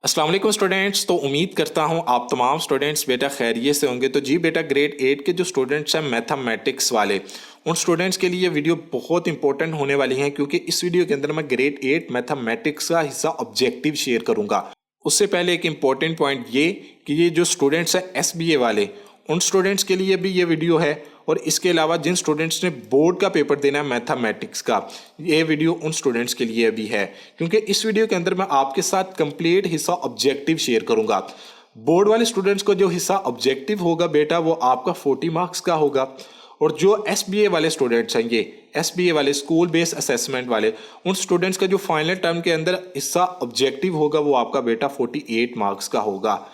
अस्सलाम वालेकुम स्टूडेंट्स। तो उम्मीद करता हूँ आप तमाम स्टूडेंट्स बेटा खैरियत से होंगे। तो जी बेटा ग्रेड 8 के जो स्टूडेंट्स हैं मैथमेटिक्स वाले, उन स्टूडेंट्स के लिए ये वीडियो बहुत इंपॉर्टेंट होने वाली है, क्योंकि इस वीडियो के अंदर मैं ग्रेड 8 मैथमेटिक्स का हिस्सा ऑब्जेक्टिव शेयर करूँगा। उससे पहले एक इम्पॉर्टेंट पॉइंट ये कि ये जो स्टूडेंट्स हैं SBA वाले, उन स्टूडेंट्स के लिए भी ये वीडियो है। और इसके अलावा जिन स्टूडेंट्स ने बोर्ड का पेपर देना है मैथमेटिक्स का, ये वीडियो उन स्टूडेंट्स के लिए भी है, क्योंकि इस वीडियो के अंदर मैं आपके साथ कंप्लीट हिस्सा ऑब्जेक्टिव शेयर करूंगा। बोर्ड वाले स्टूडेंट्स को जो हिस्सा ऑब्जेक्टिव होगा बेटा वो आपका 40 मार्क्स का होगा। और जो SBA वाले स्टूडेंट्स हैं, ये SBA वाले स्कूल बेस्ड असेसमेंट वाले, उन स्टूडेंट्स का जो फाइनल टर्म के अंदर हिस्सा ऑब्जेक्टिव होगा वो आपका बेटा 48 मार्क्स का होगा।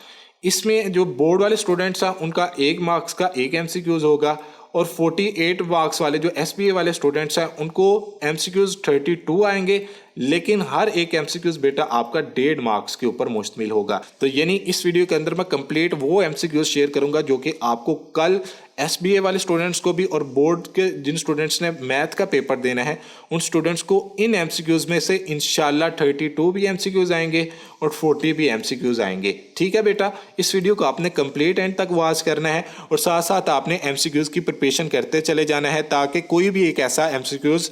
इसमें जो बोर्ड वाले स्टूडेंट्स हैं उनका 1 मार्क्स का 1 MCQs होगा, और 48 मार्क्स वाले जो SBA वाले स्टूडेंट्स हैं उनको MCQs 32 आएंगे, लेकिन हर एक MCQs बेटा आपका 1.5 मार्क्स के ऊपर मुश्तमिल होगा। तो यानी इस वीडियो के अंदर मैं कंप्लीट वो MCQs शेयर करूंगा जो कि आपको कल SBA वाले स्टूडेंट्स को भी और बोर्ड के जिन स्टूडेंट्स ने मैथ का पेपर देना है उन स्टूडेंट्स को इन MCQs में से इंशाल्लाह 32 भी MCQs आएंगे और 40 भी MCQs आएंगे। ठीक है बेटा, इस वीडियो को आपने कंप्लीट एंड तक वॉच करना है और साथ साथ आपने MCQs की प्रिपरेशन करते चले जाना है, ताकि कोई भी एक ऐसा MCQs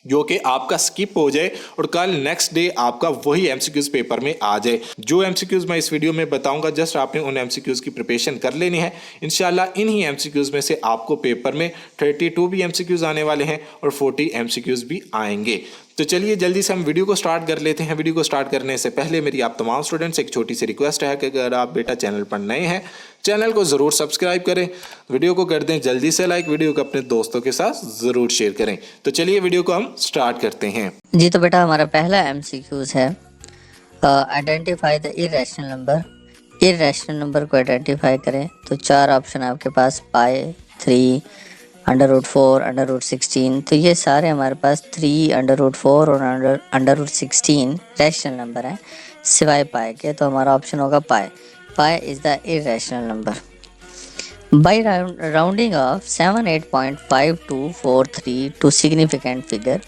जो कि आपका स्किप हो जाए और कल नेक्स्ट डे आपका वही MCQs पेपर में आ जाए। जो MCQs मैं इस वीडियो में बताऊंगा जस्ट आपने उन MCQs की प्रिपरेशन कर लेनी है। इंशाल्लाह इन्हीं MCQs में से आपको पेपर में 32 भी MCQs आने वाले हैं और 40 MCQs भी आएंगे। तो चलिए जल्दी से हम वीडियो को स्टार्ट कर लेते हैं। वीडियो को स्टार्ट करने से पहले मेरी आप तमाम स्टूडेंट्स एक छोटी सी रिक्वेस्ट है कि अगर आप बेटा चैनल पर नए हैं, चैनल को ज़रूर सब्सक्राइब करें, वीडियो को कर दें जल्दी से लाइक, वीडियो को अपने दोस्तों के साथ ज़रूर शेयर करें। तो चलिए वीडियो को हम स्टार्ट करते हैं। जी तो बेटा हमारा पहला MCQs है identify the irrational number. Irrational number को आइडेंटिफाई करें तो 4 ऑप्शन है आपके पास, पाई, 3, √4, √16। तो ये सारे हमारे पास 3, √4 और √16 रैशनल नंबर हैं सिवाय पाई के। तो हमारा ऑप्शन होगा pi. Pi is the irrational number. By rounding off 78.5243 to significant figure,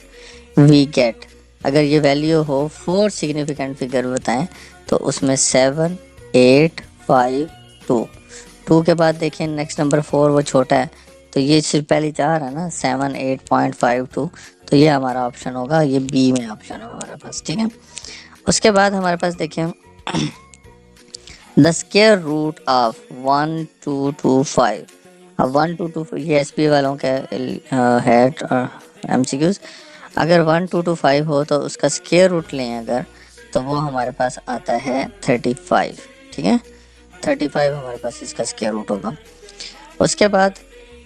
we get, अगर ये वैल्यू हो 4 सिग्निफिकेंट फिगर बताएं तो उसमें 7, 8, 5, 2 के बाद देखें नेक्स्ट नंबर 4 वो छोटा है, तो ये सिर्फ पहली 4 है ना, 7, 8.52, तो ये हमारा ऑप्शन होगा, ये बी में ऑप्शन होगा हमारे पास। ठीक है, उसके बाद हमारे पास देखें the square root of 1, 2 to 5। अब 1, 2 to ये SBA वालों के है MCQs। अगर 1, 2 to 5 हो तो उसका स्क्वायर रूट लें अगर, तो वो हमारे पास आता है 35। ठीक है, 35 हमारे पास इसका स्क्वायर रूट होगा। उसके बाद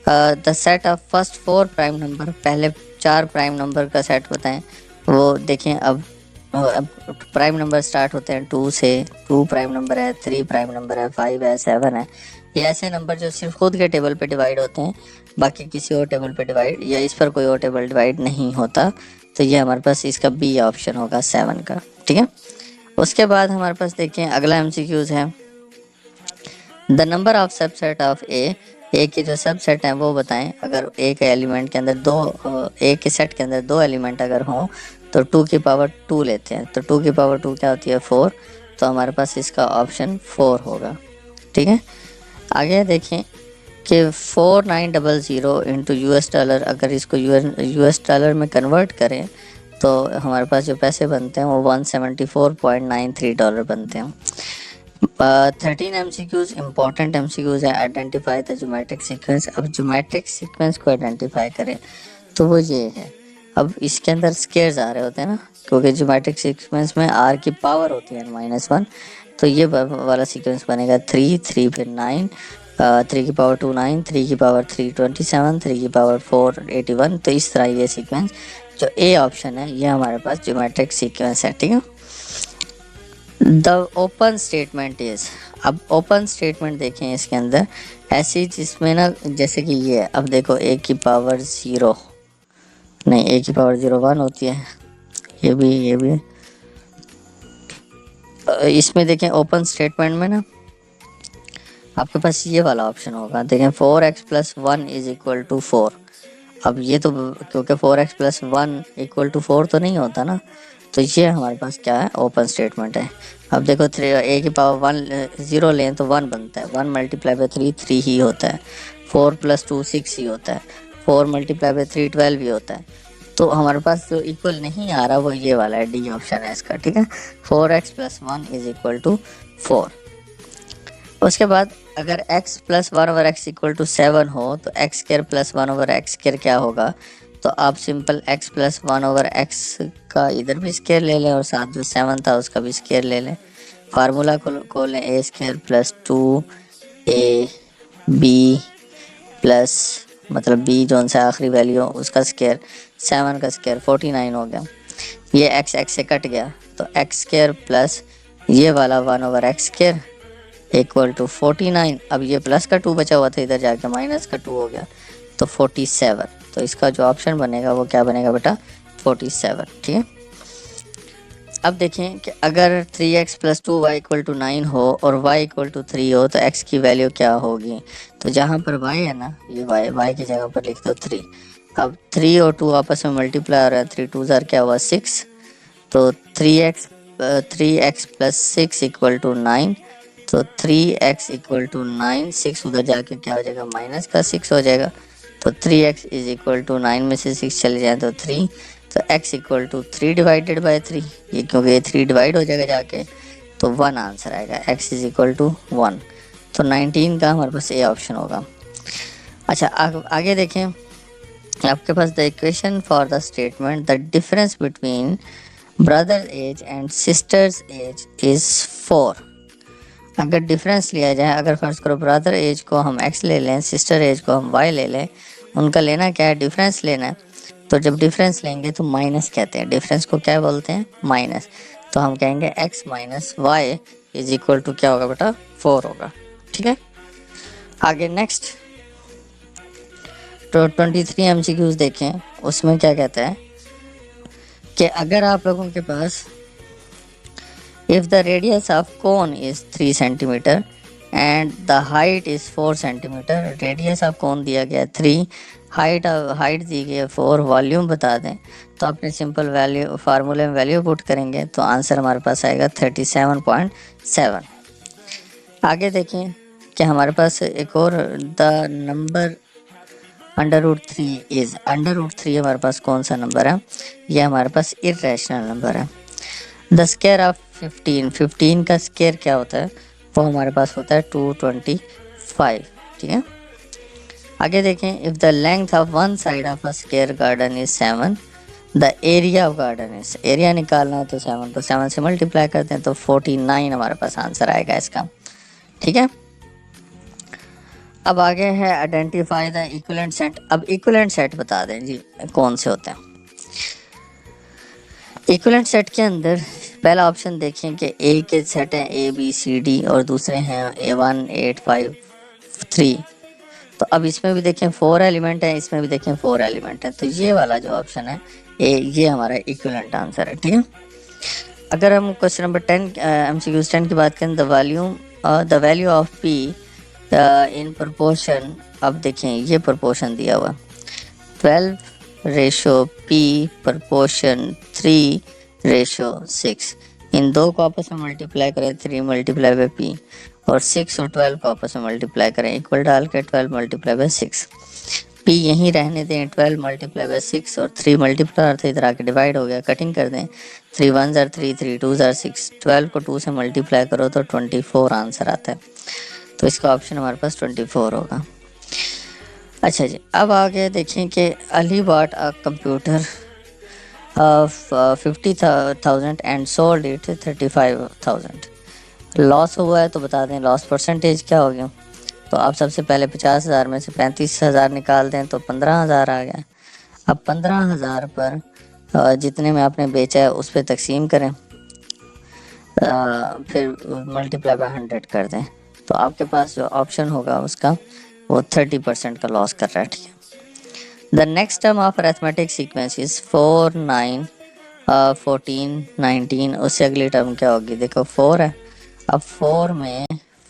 the set of first 4 prime number, पहले 4 प्राइम नंबर का सेट बताएं। वो देखें अब प्राइम नंबर स्टार्ट होते हैं 2 से, 2 प्राइम नंबर है, 3 प्राइम नंबर है, 5 है, 7 है। ये ऐसे नंबर जो सिर्फ खुद के टेबल पे डिवाइड होते हैं, बाकी किसी और टेबल पे डिवाइड या इस पर कोई और टेबल डिवाइड नहीं होता। तो ये हमारे पास इसका बी ऑप्शन होगा 7 का। ठीक है, उसके बाद हमारे पास देखें अगला MCQs है the number of subset of A के जो सबसेट हैं वो बताएं। अगर एक एलिमेंट के अंदर एक के सेट के अंदर 2 एलिमेंट अगर हों तो 2 की पावर 2 लेते हैं, तो 2 की पावर 2 क्या होती है 4, तो हमारे पास इसका ऑप्शन 4 होगा। ठीक है, आगे देखें कि 4900 इंटू $, अगर इसको US डॉलर में कन्वर्ट करें तो हमारे पास जो पैसे बनते हैं वो $174.93 बनते हैं। 13 MCQs इंपॉर्टेंट MCQs है। Identify the geometric sequence. अब ज्योमेट्रिक सीक्वेंस को आइडेंटिफाई करें तो वो ये है, अब इसके अंदर स्केयर्स आ रहे होते हैं ना, क्योंकि ज्योमेट्रिक सीक्वेंस में R की पावर होती है -1, तो ये वाला सीक्वेंस बनेगा 3 फिर 9, 3 की पावर 2 9, 3 की पावर 3 27, 3 की पावर 4 81। तो इस तरह ये सीक्वेंस जो ए ऑप्शन है ये हमारे पास ज्योमेट्रिक सीक्वेंस है। ठीक है, द ओपन स्टेटमेंट इज, अब ओपन स्टेटमेंट देखें इसके अंदर ऐसी जिसमें ना, जैसे कि ये है, अब देखो a की पावर 0 नहीं, a की पावर 0 1 होती है, ये भी इसमें देखें ओपन स्टेटमेंट में ना आपके पास ये वाला ऑप्शन होगा। देखें 4x + 1 = 4। अब ये तो क्योंकि 4x प्लस 1 इक्वल टू 4 तो नहीं होता ना, तो ये हमारे पास क्या है, ओपन स्टेटमेंट है। अब देखो 3 a की पावर 1 0 लें तो 1 बनता है, 1 मल्टीप्लाई बाई 3 ही होता है, 4 प्लस 2 6 ही होता है, 4 मल्टीप्लाई बाई 3 12 ही होता है। तो हमारे पास जो इक्वल नहीं आ रहा वो ये वाला है, डी ऑप्शन है इसका, ठीक है। 4x plus 1 is equal to 4। उसके बाद अगर x plus 1 over x equal to 7 हो तो x square plus 1 over x square क्या होगा, तो आप simple x plus 1 over x का इधर भी स्क्र ले लें और साथ जो 7 था उसका भी स्क्र ले लें। फार्मूला को लें ए स्क्र प्लस 2 b प्लस मतलब b जो सा आखिरी वैल्यू उसका स्क्र, 7 का स्क्र 49 हो गया। ये x से कट गया तो एक्स स्क्र प्लस ये वाला 1 over x square equal to 49। अब ये प्लस का 2 बचा हुआ था, इधर जाके माइनस का 2 हो गया तो 47। तो इसका जो ऑप्शन बनेगा वो क्या बनेगा बेटा, 47, ठीक है। अब देखें कि अगर 3x plus 2y equal to 9 हो और y इक्वल टू 3 हो तो x की वैल्यू क्या होगी। तो जहाँ पर y है ना, ये y की जगह पर लिख दो 3। अब 3 और 2 आपस में मल्टीप्लाई हो रहा है, 3 2 ज़ार क्या हुआ 6, तो 3x प्लस 6 इक्वल टू 9, तो 3x इक्वल टू 9, 6 उधर जाके क्या हो जाएगा, माइनस का 6 हो जाएगा। तो 3x इज इक्वल टू 9 में से 6 चले जाए तो 3, तो x equal to 3 divided by 3, ये क्योंकि ये 3 डिवाइड हो जाएगा जाके तो 1 आंसर आएगा, x इज इक्वल टू 1। तो 19 का हमारे पास ए ऑप्शन होगा। अच्छा आगे देखें, आपके पास the equation for the statement the difference between brother age and sisters age is 4। अगर डिफरेंस लिया जाए, अगर फर्ज करो ब्रदर एज को हम x ले लें, सिस्टर एज को हम y ले लें, उनका लेना क्या है, डिफरेंस लेना है। तो जब डिफरेंस लेंगे तो माइनस कहते हैं, डिफरेंस को क्या बोलते हैं, माइनस। तो हम कहेंगे x minus y is equal to क्या होगा बेटा, 4 होगा, ठीक है। आगे नेक्स्ट तो 23 MCQs देखें, उसमें क्या कहता है कि अगर आप लोगों के पास if the radius of cone is 3 centimeter and the height is 4 centimeter, radius of cone दिया गया 3, हाइट दी गई 4, वॉल्यूम बता दें, तो आपने सिंपल वैल्यू फार्मूले में वैल्यू पुट करेंगे तो आंसर हमारे पास आएगा 37.7। आगे देखें कि हमारे पास एक और द नंबर √3 इज़, √3 हमारे पास कौन सा नंबर है, ये हमारे पास इरेशनल नंबर है। द स्क्वायर ऑफ 15 का स्क्वायर क्या होता है, वो हमारे पास होता है 225, ठीक है। आगे देखें, if the length of one side of a square garden is 7, the area of garden is, area निकालना है तो 7 को 7 से मल्टीप्लाई करते हैं तो 49 हमारे पास आंसर आएगा इसका, ठीक है। अब आगे है आइडेंटिफाई द इक्विवेलेंट सेट। अब इक्विवेलेंट सेट बता दें जी कौन से होते हैं। इक्विवेलेंट सेट के अंदर पहला ऑप्शन देखें कि ए के सेट हैं ABCD और दूसरे हैं A1 8 5 3। तो अब इसमें भी देखें 4 एलिमेंट हैं, इसमें भी देखें 4 एलिमेंट हैं, तो ये वाला जो ऑप्शन है ये हमारा इक्विवेलेंट आंसर है, ठीक है। अगर हम क्वेश्चन नंबर 10 MCQ 10 की बात करें, the value of P in proportion, अब देखें ये प्रोपोर्शन दिया हुआ 12:P प्रोपोर्शन 3:6। इन दो को आपस में मल्टीप्लाई करें 3 मल्टीप्लाई बाई P और 6 और 12 को आपस में मल्टीप्लाई करें, इक्वल डाल के 12 मल्टीप्लाई बाई 6, P यहीं रहने दें, 12 मल्टीप्लाई बाई 6 और 3 मल्टीप्लाई अर्थ इधर आके डिवाइड हो गया, कटिंग कर दें, 3 1 ज़ार 3 3 2 ज़ार 6, 12 को 2 से मल्टीप्लाई करो तो 24 आंसर आता है। तो इसका ऑप्शन हमारे पास 24 होगा। अच्छा जी, अब आगे देखें कि Ali bought a computer 50,000 and sold it 35,000। Loss हुआ है तो बता दें लॉस परसेंटेज क्या हो गया। तो आप सबसे पहले 50,000 में से 35,000 निकाल दें तो 15,000 आ गया। अब 15,000 पर जितने में आपने बेचा है उस पर तकसीम करें, फिर मल्टीप्लाई बाय 100 कर दें, तो आपके पास जो ऑप्शन होगा उसका वो 30% का लॉस कर रहा है, ठीक है। The next term of arithmetic sequence is 4 9 14 19। उससे अगली टर्म क्या होगी, देखो 4 है, अब 4 में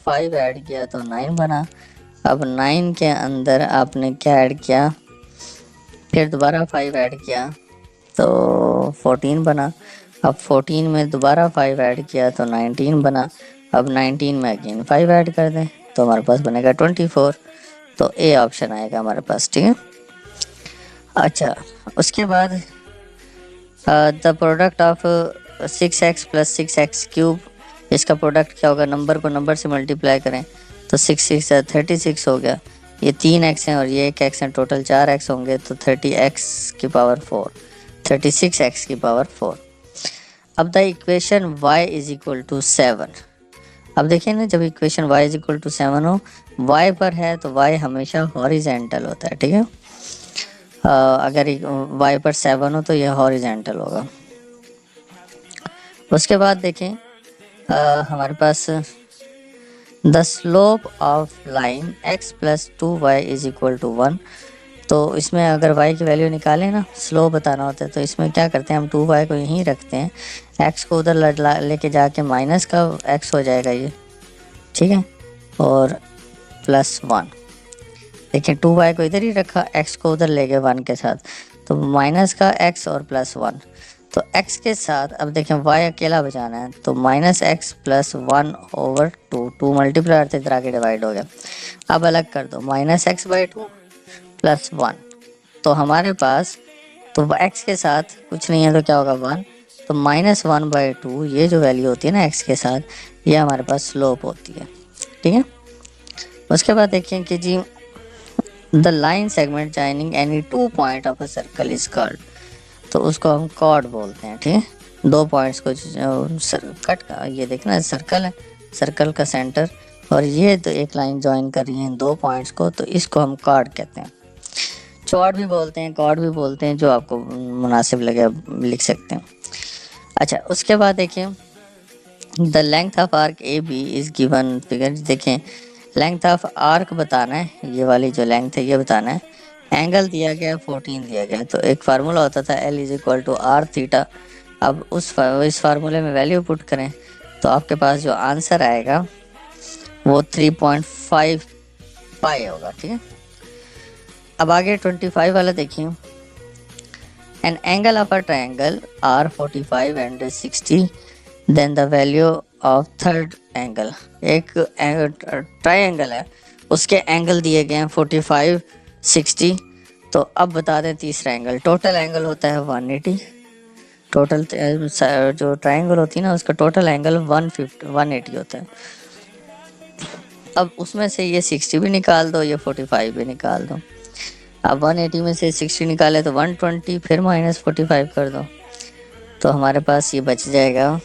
5 ऐड किया तो 9 बना। अब 9 के अंदर आपने क्या ऐड किया, फिर दोबारा 5 ऐड किया तो 14 बना। अब 14 में दोबारा 5 ऐड किया तो 19 बना। अब 19 में अगेन 5 ऐड कर दें तो हमारे पास बनेगा 24। तो ए ऑप्शन आएगा हमारे पास, ठीक है। अच्छा, उसके बाद the product of 6x plus 6x cube, इसका प्रोडक्ट क्या होगा, नंबर को नंबर से मल्टीप्लाई करें तो 6 6 36 हो गया। ये 3x हैं और ये 1x हैं, टोटल 4x होंगे तो 30x की पावर 4, 36x की पावर 4। अब the equation y is equal to 7। अब देखिए ना, जब equation y is equal to 7 हो, y पर है तो y हमेशा हॉरिजेंटल होता है, ठीक है। अगर y पर 7 हो तो यह हॉरिजेंटल होगा। उसके बाद देखें हमारे पास the slope of line x plus 2y is equal to 1। तो इसमें अगर y की वैल्यू निकालें ना, स्लोप बताना होता है, तो इसमें क्या करते हैं हम 2y को यहीं रखते हैं, x को उधर लेके जाके माइनस का x हो जाएगा ये, ठीक है, और प्लस 1। देखिए 2y को इधर ही रखा, x को उधर ले गए 1 के साथ, तो माइनस का x और प्लस 1। तो x के साथ अब देखें y अकेला बचाना है तो minus x plus 1 over 2 multiply करते इधर आके डिवाइड हो गया। अब अलग कर दो, माइनस एक्स बाई 2 प्लस 1। तो हमारे पास तो x के साथ कुछ नहीं है तो क्या होगा 1, तो माइनस 1/2 ये जो वैल्यू होती है ना x के साथ, ये हमारे पास स्लोप होती है, ठीक है। उसके बाद देखें कि जी the line segment joining any 2 point of a circle is called, तो उसको हम कॉर्ड बोलते हैं, ठीक है। 2 पॉइंट्स को कट का, ये देखना सर्कल है, सर्कल का सेंटर, और ये तो एक लाइन ज्वाइन कर रही है 2 पॉइंट्स को, तो इसको हम कॉर्ड कहते हैं। चॉर्ड भी बोलते हैं, कॉर्ड भी बोलते हैं, जो आपको मुनासिब लगे आप लिख सकते हैं। अच्छा, उसके बाद देखें the length of arc A B is given figure. देखें लेंथ ऑफ आर्क बताना है, ये वाली जो लेंथ है ये बताना है, एंगल दिया गया 14 दिया गया। तो एक फार्मूला होता था L is equal to r theta. अब इस फार्मूले में वैल्यू पुट करें तो आपके पास जो आंसर आएगा वो 3.5 पाई होगा, ठीक है। अब आगे 25 वाला देखिए, an angle of a triangle are 45 and 60, then the value of third angle. एक ट्रायंगल है, उसके एंगल दिए गए हैं 45 60। तो अब बता दें तीसरा एंगल, टोटल एंगल होता है 180। टोटल जो ट्रायंगल होती है ना उसका टोटल एंगल 180 होता है। अब उसमें से ये 60 भी निकाल दो, ये 45 भी निकाल दो। अब 180 में से 60 निकाले तो 120, फिर माइनस 45 कर दो, तो हमारे पास ये बच जाएगा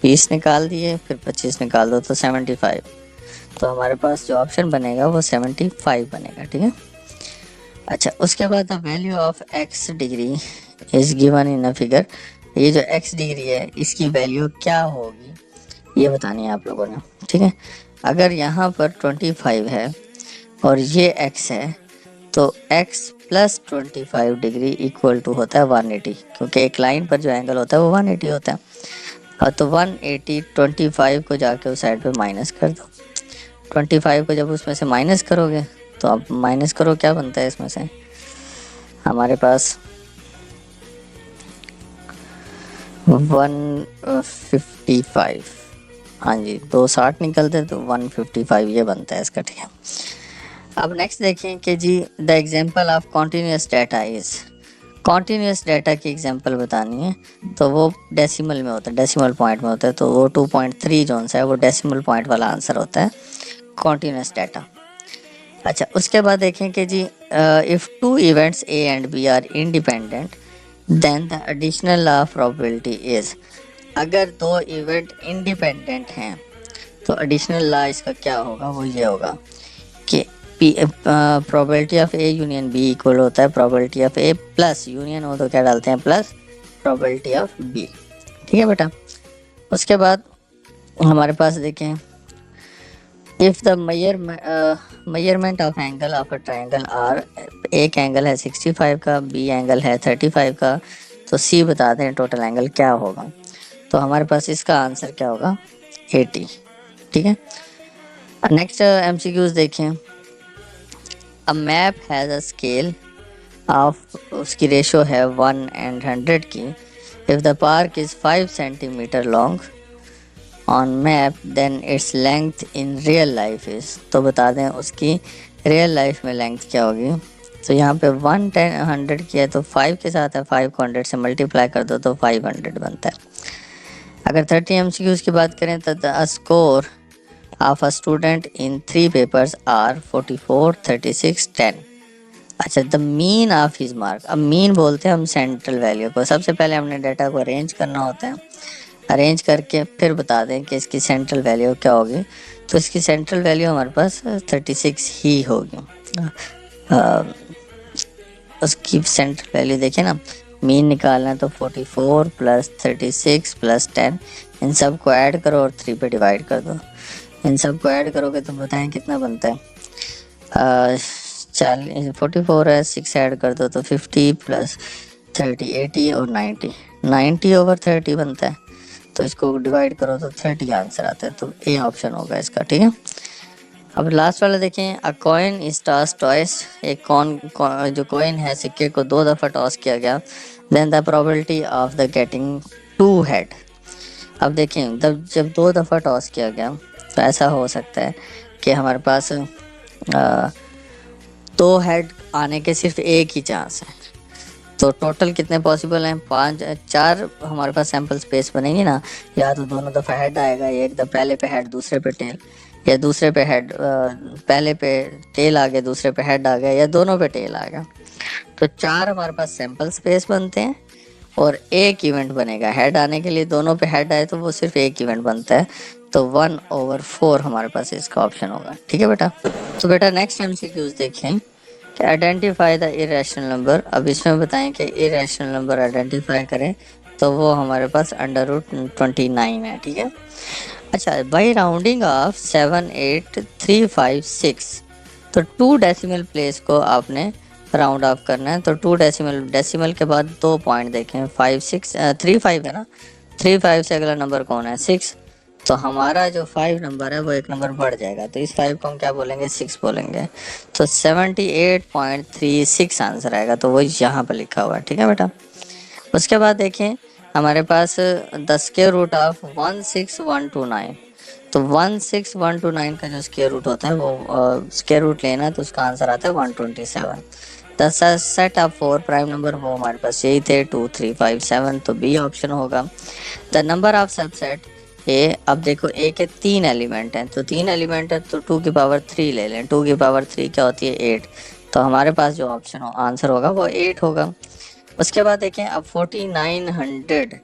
20 निकाल दिए, फिर 25 निकाल दो तो 75। तो हमारे पास जो ऑप्शन बनेगा वो 75 बनेगा, ठीक है। अच्छा, उसके बाद the value of x degree is given in a figure. ये जो x डिग्री है इसकी वैल्यू क्या होगी ये बतानी है आप लोगों ने, ठीक है। अगर यहाँ पर 25 है और ये x है तो x plus 25 degree equal to होता है 180, क्योंकि एक लाइन पर जो एंगल होता है वो 180 होता है। और तो 180 25 को जाके उस साइड पे माइनस कर दो। 25 को जब उसमें से माइनस करोगे तो अब माइनस करो क्या बनता है इसमें से, हमारे पास 155, हाँ जी 260 निकलते तो 155 ये बनता है इसका, ठीक है। अब नेक्स्ट देखें कि जी the example of continuous data is, continuous data की एग्जांपल बतानी है तो वो डेसिमल में होता है, डेसिमल पॉइंट में होता है, तो वो 2.3 जोन सा है, वो डेसिमल पॉइंट वाला आंसर होता है कॉन्टीन्यूस डाटा। अच्छा, उसके बाद देखें कि जी if 2 events A and B are independent then the additional law of probability is. अगर 2 इवेंट इंडिपेंडेंट हैं तो एडिशनल लॉ इसका क्या होगा, वो ये होगा कि probability of A union B equal होता है probability of A plus union हो तो क्या डालते हैं प्लस प्रोबेबिलिटी ऑफ बी, ठीक है बेटा। उसके बाद हमारे पास देखें if the measurement of angle of a triangle are, एक एंगल है 65 का, बी एंगल है 35 का, तो सी बता दें टोटल एंगल क्या होगा। तो हमारे पास इसका आंसर क्या होगा 80, ठीक है। नेक्स्ट एमसीक्यूज देखें, a map has a scale of, उसकी रेशो है 1 and 100 की। If the park is 5 centimetre long on map then its length in real life is, तो बता दें उसकी रियल लाइफ में लेंथ क्या होगी। तो यहाँ पे 1 10 100 की है तो 5 के साथ है, 5 को 100 से मल्टीप्लाई कर दो तो 500 बनता है। अगर 30 MCQs की बात करें तो the score of a student in 3 papers are 44 36 10। अच्छा, the mean of his mark, अब मीन बोलते हैं हम सेंट्रल वैल्यू को। सबसे पहले हमने डाटा को अरेंज करना होता है, अरेंज करके फिर बता दें कि इसकी सेंट्रल वैल्यू क्या होगी। तो इसकी सेंट्रल वैल्यू हमारे पास 36 ही होगी। उसकी सेंट्रल वैल्यू देखिए ना, मीन निकालना है तो 44 प्लस 36 प्लस 10, इन सब को ऐड करो और 3 पे डिवाइड कर दो। इन सब को ऐड करोगे तो बताएं कितना बनता है। 44 है, 6 ऐड कर दो तो 50 प्लस 30 80 और 90 ओवर 30 बनता है। तो इसको डिवाइड करो तो 30 आंसर आता है, तो ए ऑप्शन होगा इसका। ठीक है, अब लास्ट वाला देखें। अ कॉइन इज टॉस ट्वाइस, एक जो कॉइन है सिक्के को 2 दफ़ा टॉस किया गया। Then the probability of the getting 2 head. अब देखें जब 2 दफ़ा टॉस किया गया तो ऐसा हो सकता है कि हमारे पास 2 हेड आने के सिर्फ एक ही चांस है। तो टोटल कितने पॉसिबल हैं? 4 हमारे पास सैम्पल स्पेस बनेंगी ना। या तो दोनों दफ़ा हेड आएगा, या एक दफ़ा पहले पे हेड दूसरे पे टेल, या दूसरे पे हेड पहले पे टेल आ गया, दूसरे पे हेड आ गया, या दोनों पे टेल आ गया। तो 4 हमारे पास सैम्पल स्पेस बनते हैं और एक इवेंट बनेगा। हेड आने के लिए दोनों पे हेड आए तो वो सिर्फ एक इवेंट बनता है। तो 1/4 हमारे पास इसका ऑप्शन होगा। ठीक है बेटा। तो बेटा नेक्स्ट MCQs देखें कि आइडेंटिफाई द इरेशनल नंबर। अब इसमें बताएं कि इरेशनल नंबर आइडेंटिफाई करें तो वो हमारे पास √29 है। ठीक है। अच्छा, बाई राउंडिंग ऑफ 7 8 3 5 6, तो 2 डेसिमल प्लेस को आपने राउंड ऑफ करना है। तो 2 डेसिमल के बाद 2 पॉइंट देखें, 5 6 3 5 है ना। 3 5 से अगला नंबर कौन है? 6। तो हमारा जो 5 नंबर है वो एक नंबर बढ़ जाएगा, तो इस 5 को हम क्या बोलेंगे? 6 बोलेंगे। तो 78.36 आंसर आएगा, तो वो यहाँ पर लिखा हुआ है। ठीक है बेटा। उसके बाद देखें हमारे पास 10 स्क्वायर रूट ऑफ 16129। तो 16129 का जो स्क्वायर रूट होता है वो स्क्वायर रूट लेना है तो उसका आंसर आता है 127। The set of 4 prime number वो हमारे पास यही थे 2 3 5 7, तो बी ऑप्शन होगा। The number of subset A, अब देखो ए के 3 एलिमेंट हैं, तो 3 एलिमेंट है तो 2 की पावर 3 ले लें। 2 की पावर 3 क्या होती है? 8। तो हमारे पास जो ऑप्शन आंसर होगा वो 8 होगा। उसके बाद देखें अब 4900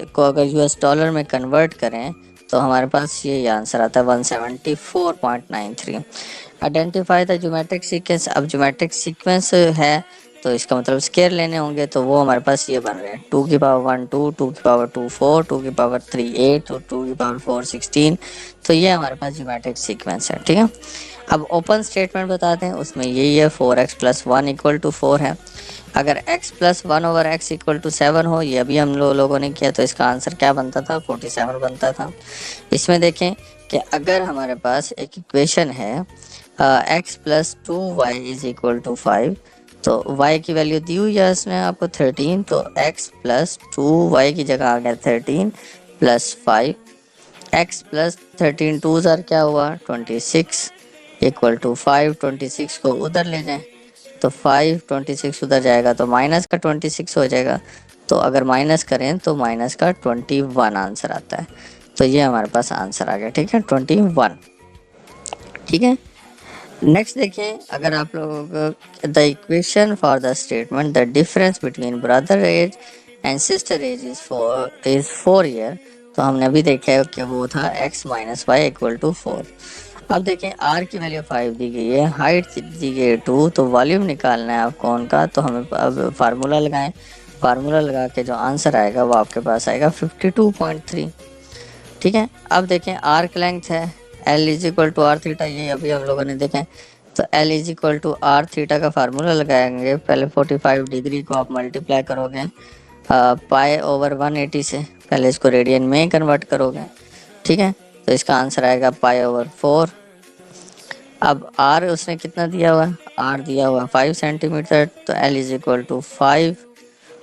को अगर US डॉलर में कन्वर्ट करें तो हमारे पास ये आंसर आता है 174.93। Identify the geometric sequence. अब ज्योमेट्रिक सीक्वेंस है तो इसका मतलब स्केयर लेने होंगे, तो वो हमारे पास ये बन रहे हैं 2 की पावर 1 2, 2 की पावर 2 4, 2 की पावर 3 8 और 2 की पावर 4 16। तो ये हमारे पास ज्योमेट्रिक सीक्वेंस है। ठीक है। अब ओपन स्टेटमेंट बताते हैं, उसमें यही है 4x + 1 = 4 है। अगर x + 1/x = 7 हो, ये अभी हम लोगों ने किया, तो इसका आंसर क्या बनता था? 47 बनता था। इसमें देखें कि अगर हमारे पास एक इक्वेशन है x + 2y = 5, तो y की वैल्यू दी हुई है इसमें आपको 13, तो x + 2y की जगह आ गया 13 + 5। x + 13 2 क्या हुआ? 26 = 5। 26 को उधर ले जाएं तो 5 26 उधर जाएगा तो माइनस का 26 हो जाएगा। तो अगर माइनस करें तो माइनस का 21 आंसर आता है। तो ये हमारे पास आंसर आ गया। ठीक है, 21। ठीक है। नेक्स्ट देखें, अगर आप लोग the equation for the statement the difference between brother age and sister age is 4 year, तो हमने अभी देखा है कि वो था x - y = 4। अब देखें r की वैल्यू 5 दी गई है, हाइट दी गई है 2, तो वॉल्यूम निकालना है आपको उनका। तो हमें अब फार्मूला लगाएं, फार्मूला लगा के जो आंसर आएगा वो आपके पास आएगा 52.3। ठीक है। अब देखें आर्क लेंथ है L = r थीटा, ये अभी हम लोगों ने देखें। तो L = r थीटा का फार्मूला लगाएंगे। पहले 45 डिग्री को आप मल्टीप्लाई करोगे π/180 से, पहले इसको रेडियन में कन्वर्ट करोगे। ठीक है, तो इसका आंसर आएगा π/4। अब आर उसने कितना दिया हुआ है, आर दिया हुआ है 5 सेंटीमीटर, तो एल इज इक्वल टू 5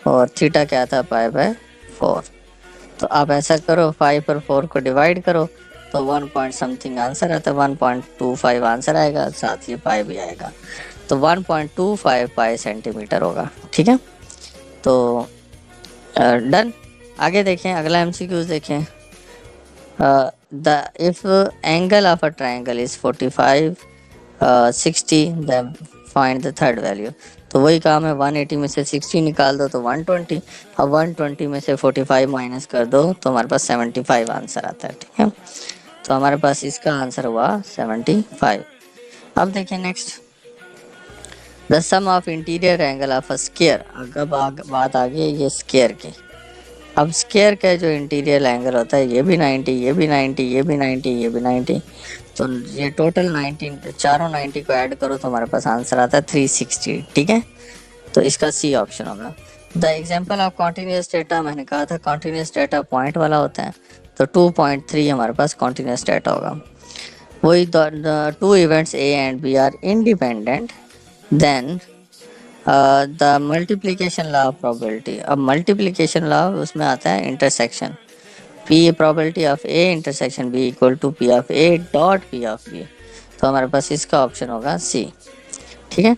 और थीटा क्या था पाई बाय 4। तो आप ऐसा करो 5 और 4 को डिवाइड करो तो 1 पॉइंट समथिंग आंसर आता है, 1.25 आंसर आएगा, साथ ही पाई भी आएगा, तो 1.25 पाई सेंटीमीटर होगा। ठीक है, तो डन। आगे देखें, अगला एमसीक्यूज देखें। The if angle of a triangle is 45 60 then find the third value. तो वही काम है, 180 में से 60 निकाल दो तो 120, अब 120 में से 45 माइनस कर दो तो हमारे पास 75 आंसर आता है। ठीक है, तो हमारे पास इसका आंसर हुआ 75। अब देखें next, the sum of interior angle of a square. अब बात आ गई ये स्क्वायर की। अब स्क्वायर का जो इंटीरियर एंगल होता है ये भी 90, ये भी 90, ये भी 90, ये भी 90, तो ये टोटल 90, चारों 90 को ऐड करो तो हमारे पास आंसर आता है 360। ठीक है, तो इसका सी ऑप्शन होगा। The example of continuous data, मैंने कहा था कॉन्टिन्यूस डेटा पॉइंट वाला होता है, तो 2.3 हमारे पास कॉन्टिन्यूस डेटा होगा। वही two events A and B are independent, then the multiplication law of probability. अब मल्टीप्लिकेशन लॉ उसमें आता है intersection, P probability of A intersection B equal to P of A dot P of B, तो हमारे पास इसका option होगा सी। ठीक है,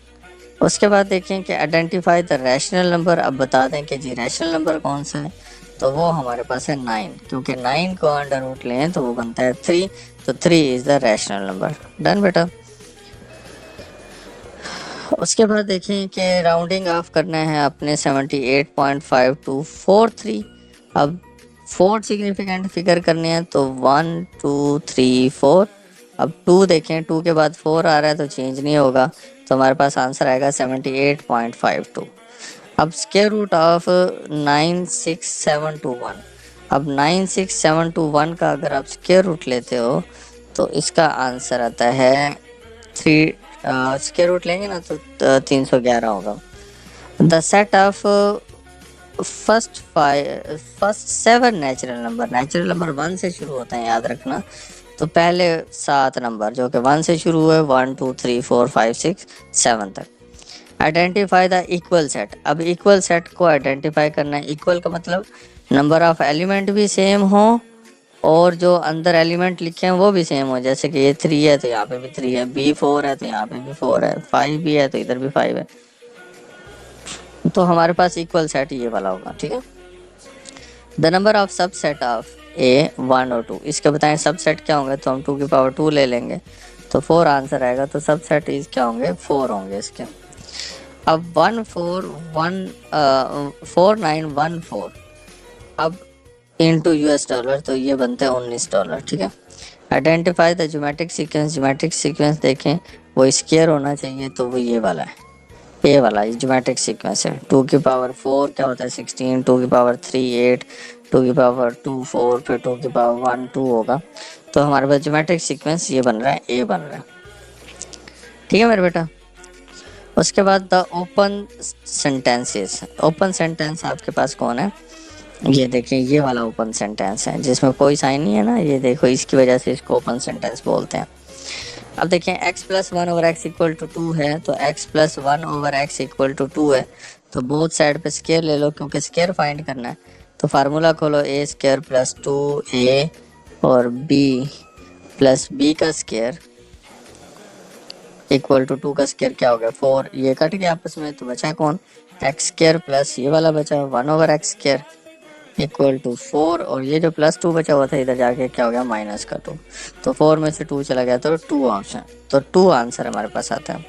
उसके बाद देखें कि आइडेंटिफाई द रैशनल नंबर। अब बता दें कि जी रैशनल नंबर कौन सा है, तो वो हमारे पास है 9, क्योंकि 9 को अंडर रूट लें तो वो बनता है 3, तो 3 is the rational number. Done बेटा। उसके बाद देखें कि राउंडिंग ऑफ करना है अपने 78.5 टू 43। अब 4 सिग्निफिकेंट फिगर करने हैं तो 1 2 3 4। अब 2 देखें, 2 के बाद 4 आ रहा है तो चेंज नहीं होगा, तो हमारे पास आंसर आएगा 78.52। अब स्क्वायर रूट ऑफ 96721। अब 96721 का अगर आप स्क्वायर रूट लेते हो तो इसका आंसर आता है 3, स्क्वायर रूट लेंगे ना तो 311 होगा। The set of first 7 natural number 1 से शुरू होते हैं, याद रखना। तो पहले 7 नंबर जो कि 1 से शुरू हुए 1 2 3 4 5 6 7 तक। Identify the equal set. अब इक्वल सेट को आइडेंटिफाई करना है। इक्वल का मतलब नंबर ऑफ एलिमेंट भी सेम हो और जो अंदर एलिमेंट लिखे हैं वो भी सेम हो, जैसे कि ये 3 है तो यहाँ पे भी 3 है, बी 4 है तो यहाँ पे भी 4 है, 5 भी है तो इधर भी 5 है, तो हमारे पास इक्वल सेट ये वाला होगा। ठीक है, द नंबर ऑफ सब सेट ऑफ ए 1 और 2। इसके बताएं सब सेट क्या होंगे, तो हम 2 की पावर 2 ले लेंगे तो 4 आंसर आएगा, तो सब सेट इज क्या होंगे 4 होंगे इसके। अब 4914 अब इनटू यूएस डॉलर, तो ये बनते हैं $19। ठीक है, identify the geometric sequence. Geometric sequence देखें वो स्क्वायर होना चाहिए, तो वो ये वाला है, ये वाला ज्योमेट्रिक सीक्वेंस है। 2 की पावर 4 क्या होता है 16, 2 की पावर 3 8, 2 की पावर 2 4, फिर 2 की पावर 1 2 होगा, तो हमारे पास ज्योमेट्रिक सीक्वेंस ये बन रहा है, ए बन रहा है। ठीक है मेरे बेटा। उसके बाद the open sentences. Open sentence आपके पास कौन है, ये देखें ये वाला ओपन सेंटेंस है जिसमें कोई साइन नहीं है ना, ये देखो इसकी वजह से इसको ओपन सेंटेंस बोलते हैं। अब देखें x plus 1 over x equal to 2 है, तो x plus 1 over x equal to 2 है, तो बोथ साइड पे स्क्वायर ले लो क्योंकि स्क्वायर फाइंड करना है। तो फार्मूला खोलो a स्क्वायर प्लस 2a और b प्लस b का स्क्वायर इक्वल टू 2 का स्क्वायर क्या हो गया 4, ये कट गया आपस में, तो बचा कौन एक्स स्क्वायर प्लस ये वाला बचा 1 over x square equal to 4, और ये जो प्लस 2 बचा हुआ था इधर जाके क्या हो गया माइनस का 2, तो 4 में से 2 चला गया तो 2 ऑप्शन, तो 2 आंसर हमारे पास आता है।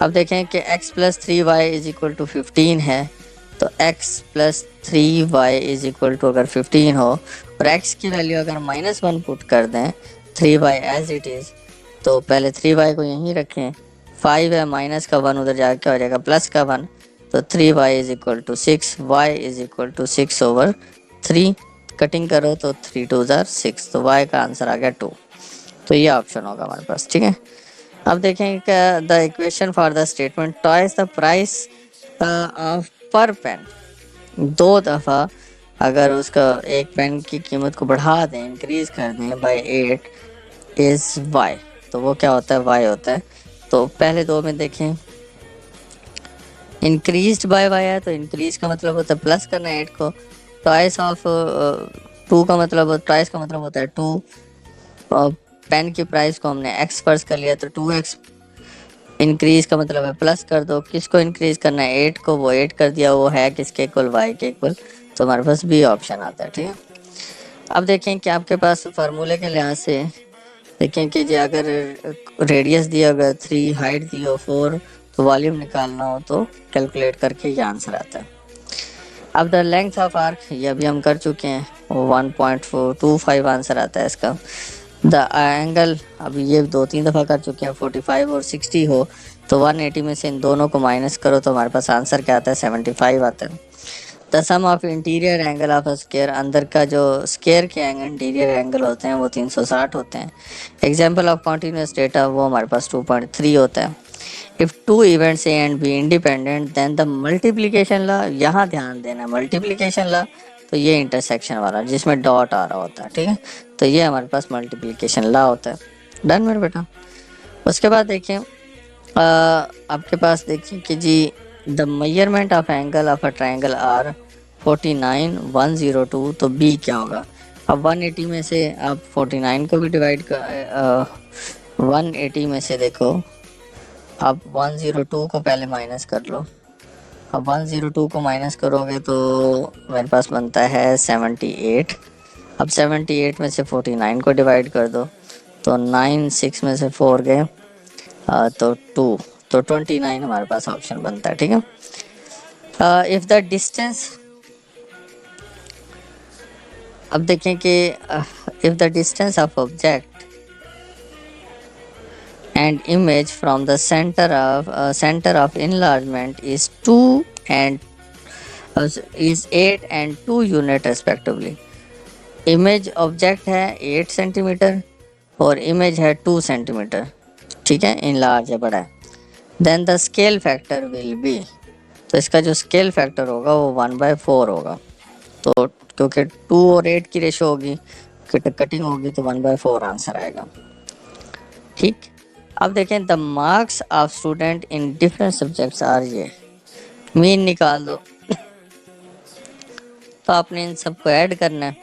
अब देखें कि x plus 3y is equal to 15 है, तो x plus 3y is equal to अगर 15 हो और x की वैल्यू अगर -1 पुट कर दें 3y एज इट इज़, तो पहले 3y को यहीं रखें, 5 है माइनस का 1 उधर जाके हो जाएगा प्लस का 1, तो 3y is equal to 6, y is equal to 6 over 3, cutting करो तो 3 2 ज़ार 6, तो y का आंसर आ गया 2, तो ये ऑप्शन होगा हमारे पास। ठीक है, अब देखें the equation for the statement twice the price of पर पेन। 2 दफ़ा अगर उसका एक पेन की कीमत को बढ़ा दें इंक्रीज कर दें बाय 8 इज़ y, तो वो क्या होता है, वाई होता है। तो पहले दो में देखें, इंक्रीज्ड बाय वाई है, तो इंक्रीज का मतलब होता है प्लस करना है 8 को, ट्वाइस ऑफ 2 का मतलब, ट्वाइस का मतलब होता है 2। पेन की प्राइस को हमने एक्स फर्ज कर लिया तो 2x, इंक्रीज का मतलब है प्लस कर दो, किसको इंक्रीज करना है 8 को, वो 8 कर दिया, वो है किसके इक्वल, वाई के इक्वल, तो हमारे पास बी ऑप्शन आता है। ठीक है, अब देखें कि आपके पास फार्मूले के लिहाज से देखें कि जी अगर रेडियस दिया होगा 3, हाइट दी हो 4, तो वॉल्यूम निकालना हो तो कैलकुलेट करके ये आंसर आता है। अब द लेंथ ऑफ आर्क, ये अभी हम कर चुके हैं, 1.425 आंसर आता है इसका। द एंगल, अभी ये 2-3 दफ़ा कर चुके हैं, 45 और 60 हो तो 180 में से इन दोनों को माइनस करो तो हमारे पास आंसर क्या आता है, 75 आता है। The sum of interior angle of a square, अंदर का जो स्क्वायर के इंटीरियर एंगल होते हैं वो 360 होते हैं। एग्जांपल ऑफ कॉन्टिन्यूस डेटा, वो हमारे पास 2.3 होता है। If two events A and B independent then the multiplication law, यहाँ ध्यान देना मल्टीप्लिकेशन लॉ, तो ये इंटरसेक्शन वाला जिसमें डॉट आ रहा होता है। ठीक है, तो ये हमारे पास मल्टीप्लिकेशन लॉ होता है। डन मेरे बेटा। उसके बाद देखिए आपके पास देखिए कि जी the measurement of angle of a triangle are 49, 102, तो बी क्या होगा। अब 180 में से आप 49 को भी डिवाइड कर 180 में से देखो आप 102 को पहले माइनस कर लो। अब 102 को माइनस करोगे तो मेरे पास बनता है 78। अब 78 में से 49 को डिवाइड कर दो तो 9, 6 में से 4 गए तो 2, तो 29 हमारे पास ऑप्शन बनता है। ठीक है, इफ़ द डिस्टेंस, अब देखें कि if the distance of object and image from the center of enlargement is 2 and is 8 and 2 unit respectively। Image object है 8 सेंटीमीटर और इमेज है 2 सेंटीमीटर। ठीक है, इनलार्ज है, बड़ा है। Then the scale factor will be, तो इसका जो स्केल फैक्टर होगा वो 1/4 होगा। तो क्योंकि 2 और 8 की रेशो होगी, कटिंग होगी, तो 1/4 आंसर आएगा। ठीक, अब देखें the marks of student in different subjects are, ये मीन निकाल दो। तो आपने इन सबको ऐड करना है,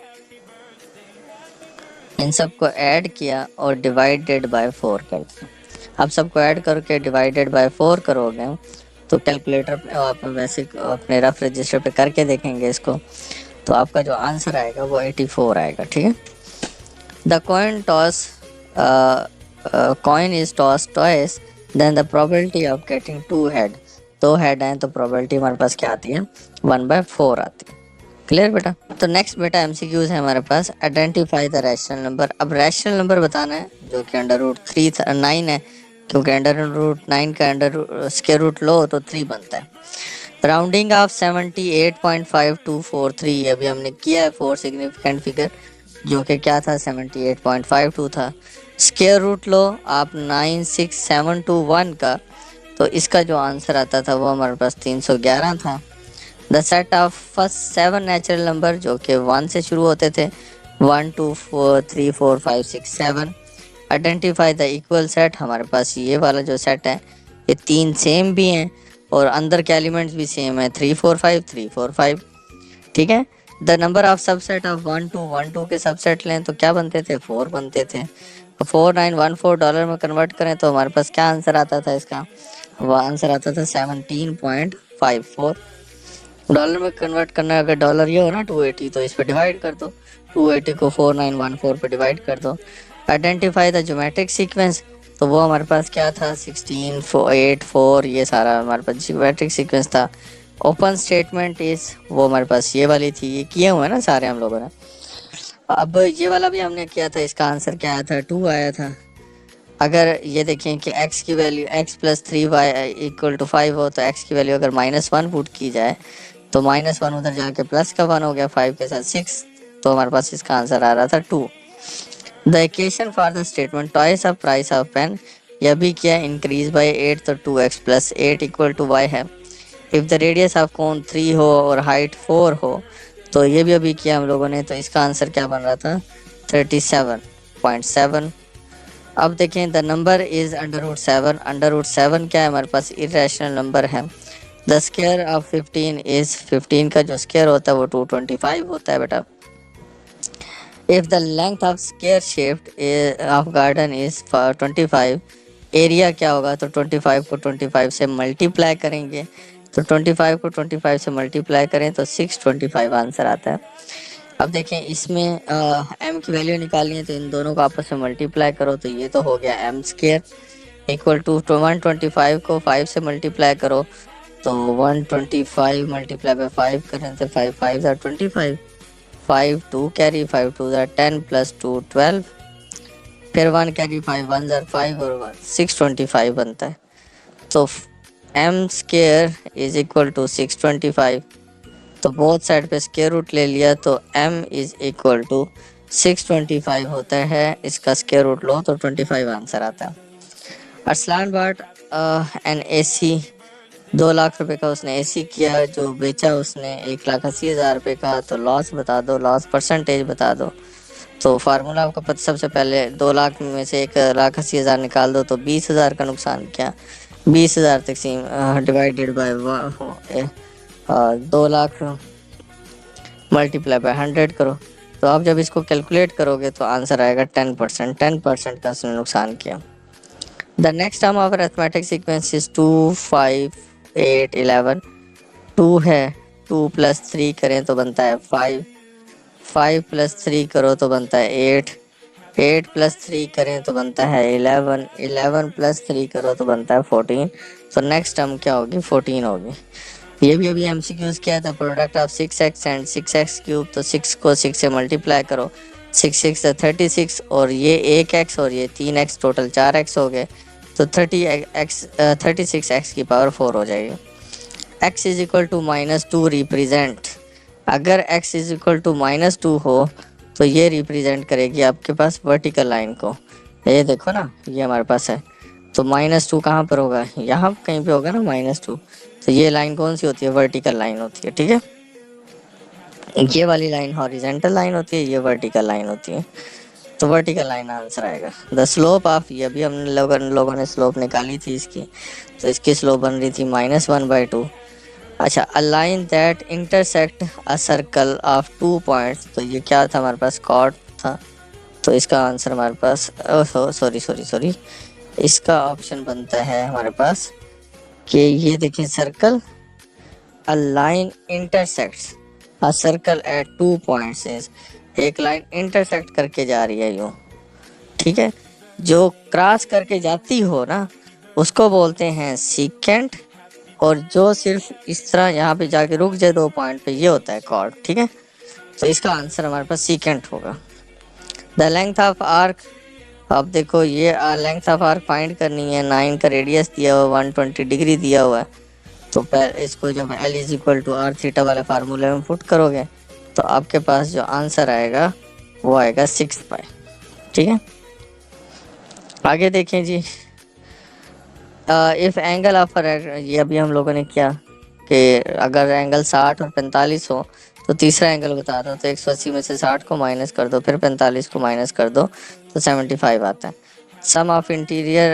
इन सबको ऐड किया और डिवाइडेड बाय 4 कर दिया। अब सबको ऐड करके डिवाइडेड बाय 4 करोगे तो कैलकुलेटर पे आप वैसे अपने रफ रजिस्टर पे करके देखेंगे इसको, तो आपका जो आंसर आएगा वो 84 आएगा। ठीक है, the coin toss, coin is toss twice then the probability of getting 2 head, 2 head हैं तो प्रोबेबिलिटी हमारे पास क्या आती है, 1/4 आती है। क्लियर बेटा। तो नेक्स्ट बेटा एमसीक्यूज है हमारे पास, आइडेंटिफाई द रैशनल नंबर। अब रैशनल नंबर बताना है जो कि √9 है, क्योंकि √9 का स्क्वायर रूट लो तो 3 बनता है। राउंडिंग ऑफ 78.5243, अभी हमने किया है 4 सिग्निफिकेंट फिगर जो कि क्या था, 78.52 था। स्क्वायर रूट लो आप 96721 का, तो इसका जो आंसर आता था वो हमारे पास 311 था। The set of first 7 natural number जो कि 1 से शुरू होते थे, 1 2 4 3 4 5 6 7। आइडेंटिफाई द इक्वल सेट, हमारे पास ये वाला जो सेट है ये 3 सेम भी हैं और अंदर के एलिमेंट्स भी सेम है, 3 4 5 3 4 5। ठीक है, the number of subset of 1 2 के सबसेट लें तो क्या बनते थे, 4 बनते थे। 4914 डॉलर में कन्वर्ट करें तो हमारे पास क्या आंसर आता था इसका, वो आंसर आता था 17.54। डॉलर में कन्वर्ट करना है, अगर डॉलर ये हो ना 280 तो इस पे डिवाइड कर दो, 280 को 4914 पे डिवाइड कर दो। आइडेंटिफाई द ज्योमेट्रिक सीक्वेंस, तो वो हमारे पास क्या था, 16 8 4, ये सारा हमारे पास ज्योमेट्रिक सीक्वेंस था। ओपन स्टेटमेंट इज, वो हमारे पास ये वाली थी, ये किए हुए ना सारे हम लोगों ने। अब ये वाला भी हमने किया था, इसका आंसर क्या आया था, 2 आया था। अगर ये देखें कि x की वैल्यू x + 3y = 5 हो तो x की वैल्यू अगर -1 पुट की जाए तो -1 उधर जाके प्लस का 1 हो गया, 5 के साथ 6, तो हमारे पास इसका आंसर आ रहा था 2। The equation for the statement twice of price of pen, यह भी किया इंक्रीज बाय 8 तो 2x + 8 = y है। If the radius of cone 3 हो और हाइट 4 हो, तो ये भी अभी किया हम लोगों ने, तो इसका आंसर क्या बन रहा था, 37.7। अब देखें द नंबर इज √7। √7 क्या है हमारे पास, इरेशनल नंबर है। द स्क्वायर ऑफ 15 इज 15 का जो स्क्वायर होता है वो 225 होता है बेटा। If the length of square shaped of garden is 25, area क्या होगा, तो 25 को 25 से मल्टीप्लाई करेंगे, तो 25 को 25 से मल्टीप्लाई करें तो 625 आंसर आता है। अब देखें इसमें m की वैल्यू निकालनी है, तो इन दोनों को आपस में मल्टीप्लाई करो, तो ये तो हो गया m स्क्वायर इक्वल टू 125 को 5 से मल्टीप्लाई करो, तो 125 मल्टीप्लाई बाय 5 करें तो 5 5 25, 5 2 कैरी, 5 2 10 प्लस 2 12, फिर 1 कैरी, 5 1 5 और 1 625 बनता है। तो m square is equal to 625, तो बोथ साइड पे स्क्वायर रूट ले लिया, तो m इज इक्वल टू 625 होता है, इसका स्क्वायर रूट लो तो 25 आंसर आता है। अरसलान भट्ट एन AC 2 लाख रुपए का उसने AC किया, जो बेचा उसने 1,80,000 रुपये का, तो लॉस बता दो, लॉस परसेंटेज बता दो। तो फार्मूला आपको पता, सबसे पहले 2 लाख में से 1,80,000 निकाल दो, तो 20,000 का नुकसान किया, 20,000 तकसीम divided by 2 lakh multiply by 100 करो, तो आप जब इसको कैलकुलेट करोगे तो आंसर आएगा 10%। 10% का उसने नुकसान किया। The next term of arithmetic sequence is 2 5 8 11। 2 है, 2 प्लस 3 करें तो बनता है 5, 5 प्लस 3 करो तो बनता है 8, 8 प्लस 3 करें तो बनता है 11, 11 प्लस 3 करो तो बनता है 14। तो नेक्स्ट टर्म क्या होगी, 14 होगी। ये भी अभी MCQs किया था, product of 6x and 6x cube, तो 6 को 6 से मल्टीप्लाई करो, 6 6 36, और ये 1x और ये 3x, टोटल 4x हो गए, तो 36x की पावर 4 हो जाएगी। x is equal to -2 represent, अगर x इज इक्वल टू -2 हो तो ये रिप्रेजेंट करेगी आपके पास वर्टिकल लाइन को। ये देखो ना, ये हमारे पास है, तो -2 कहाँ पर होगा, यहाँ कहीं पे होगा ना -2, तो ये लाइन कौन सी होती है, वर्टिकल लाइन होती है। ठीक है, ये वाली लाइन हॉरिजेंटल लाइन होती है, ये वर्टिकल लाइन होती है, तो वर्टिकल लाइन आंसर आएगा। द स्लोप ऑफ, ये अभी हम लोगों ने स्लोप निकाली थी इसकी, तो इसकी स्लोप बन रही थी -1/2। अच्छा, a line that intersect a circle of 2 points, तो ये क्या था हमारे पास, कॉर्ड था, तो इसका आंसर हमारे पास सॉरी इसका ऑप्शन बनता है हमारे पास कि ये देखिए, circle a line intersects a circle eight 2 points is, एक लाइन इंटरसेक्ट करके जा रही है यूं, ठीक है, जो क्रॉस करके जाती हो ना उसको बोलते हैं सीकेंट, और जो सिर्फ इस तरह यहाँ पे जाके रुक जाए 2 पॉइंट पे, ये होता है कॉर्ड। ठीक है, तो इसका आंसर हमारे पास सीकेंट होगा। द लेंथ ऑफ आर्क, अब देखो ये लेंथ ऑफ आर्क फाइंड करनी है, 9 का रेडियस दिया हुआ, 120 डिग्री दिया हुआ है, तो इसको जब L is equal to R theta वाले फार्मूले में पुट करोगे तो आपके पास जो आंसर आएगा वो आएगा 6π। ठीक है, आगे देखें जी। इफ एंगल ऑफ, ये अभी हम लोगों ने किया कि अगर एंगल 60 और 45 हो तो तीसरा एंगल बता दो, तो 180 में से 60 को माइनस कर दो, फिर 45 को माइनस कर दो, तो 75 आता है। Sum of interior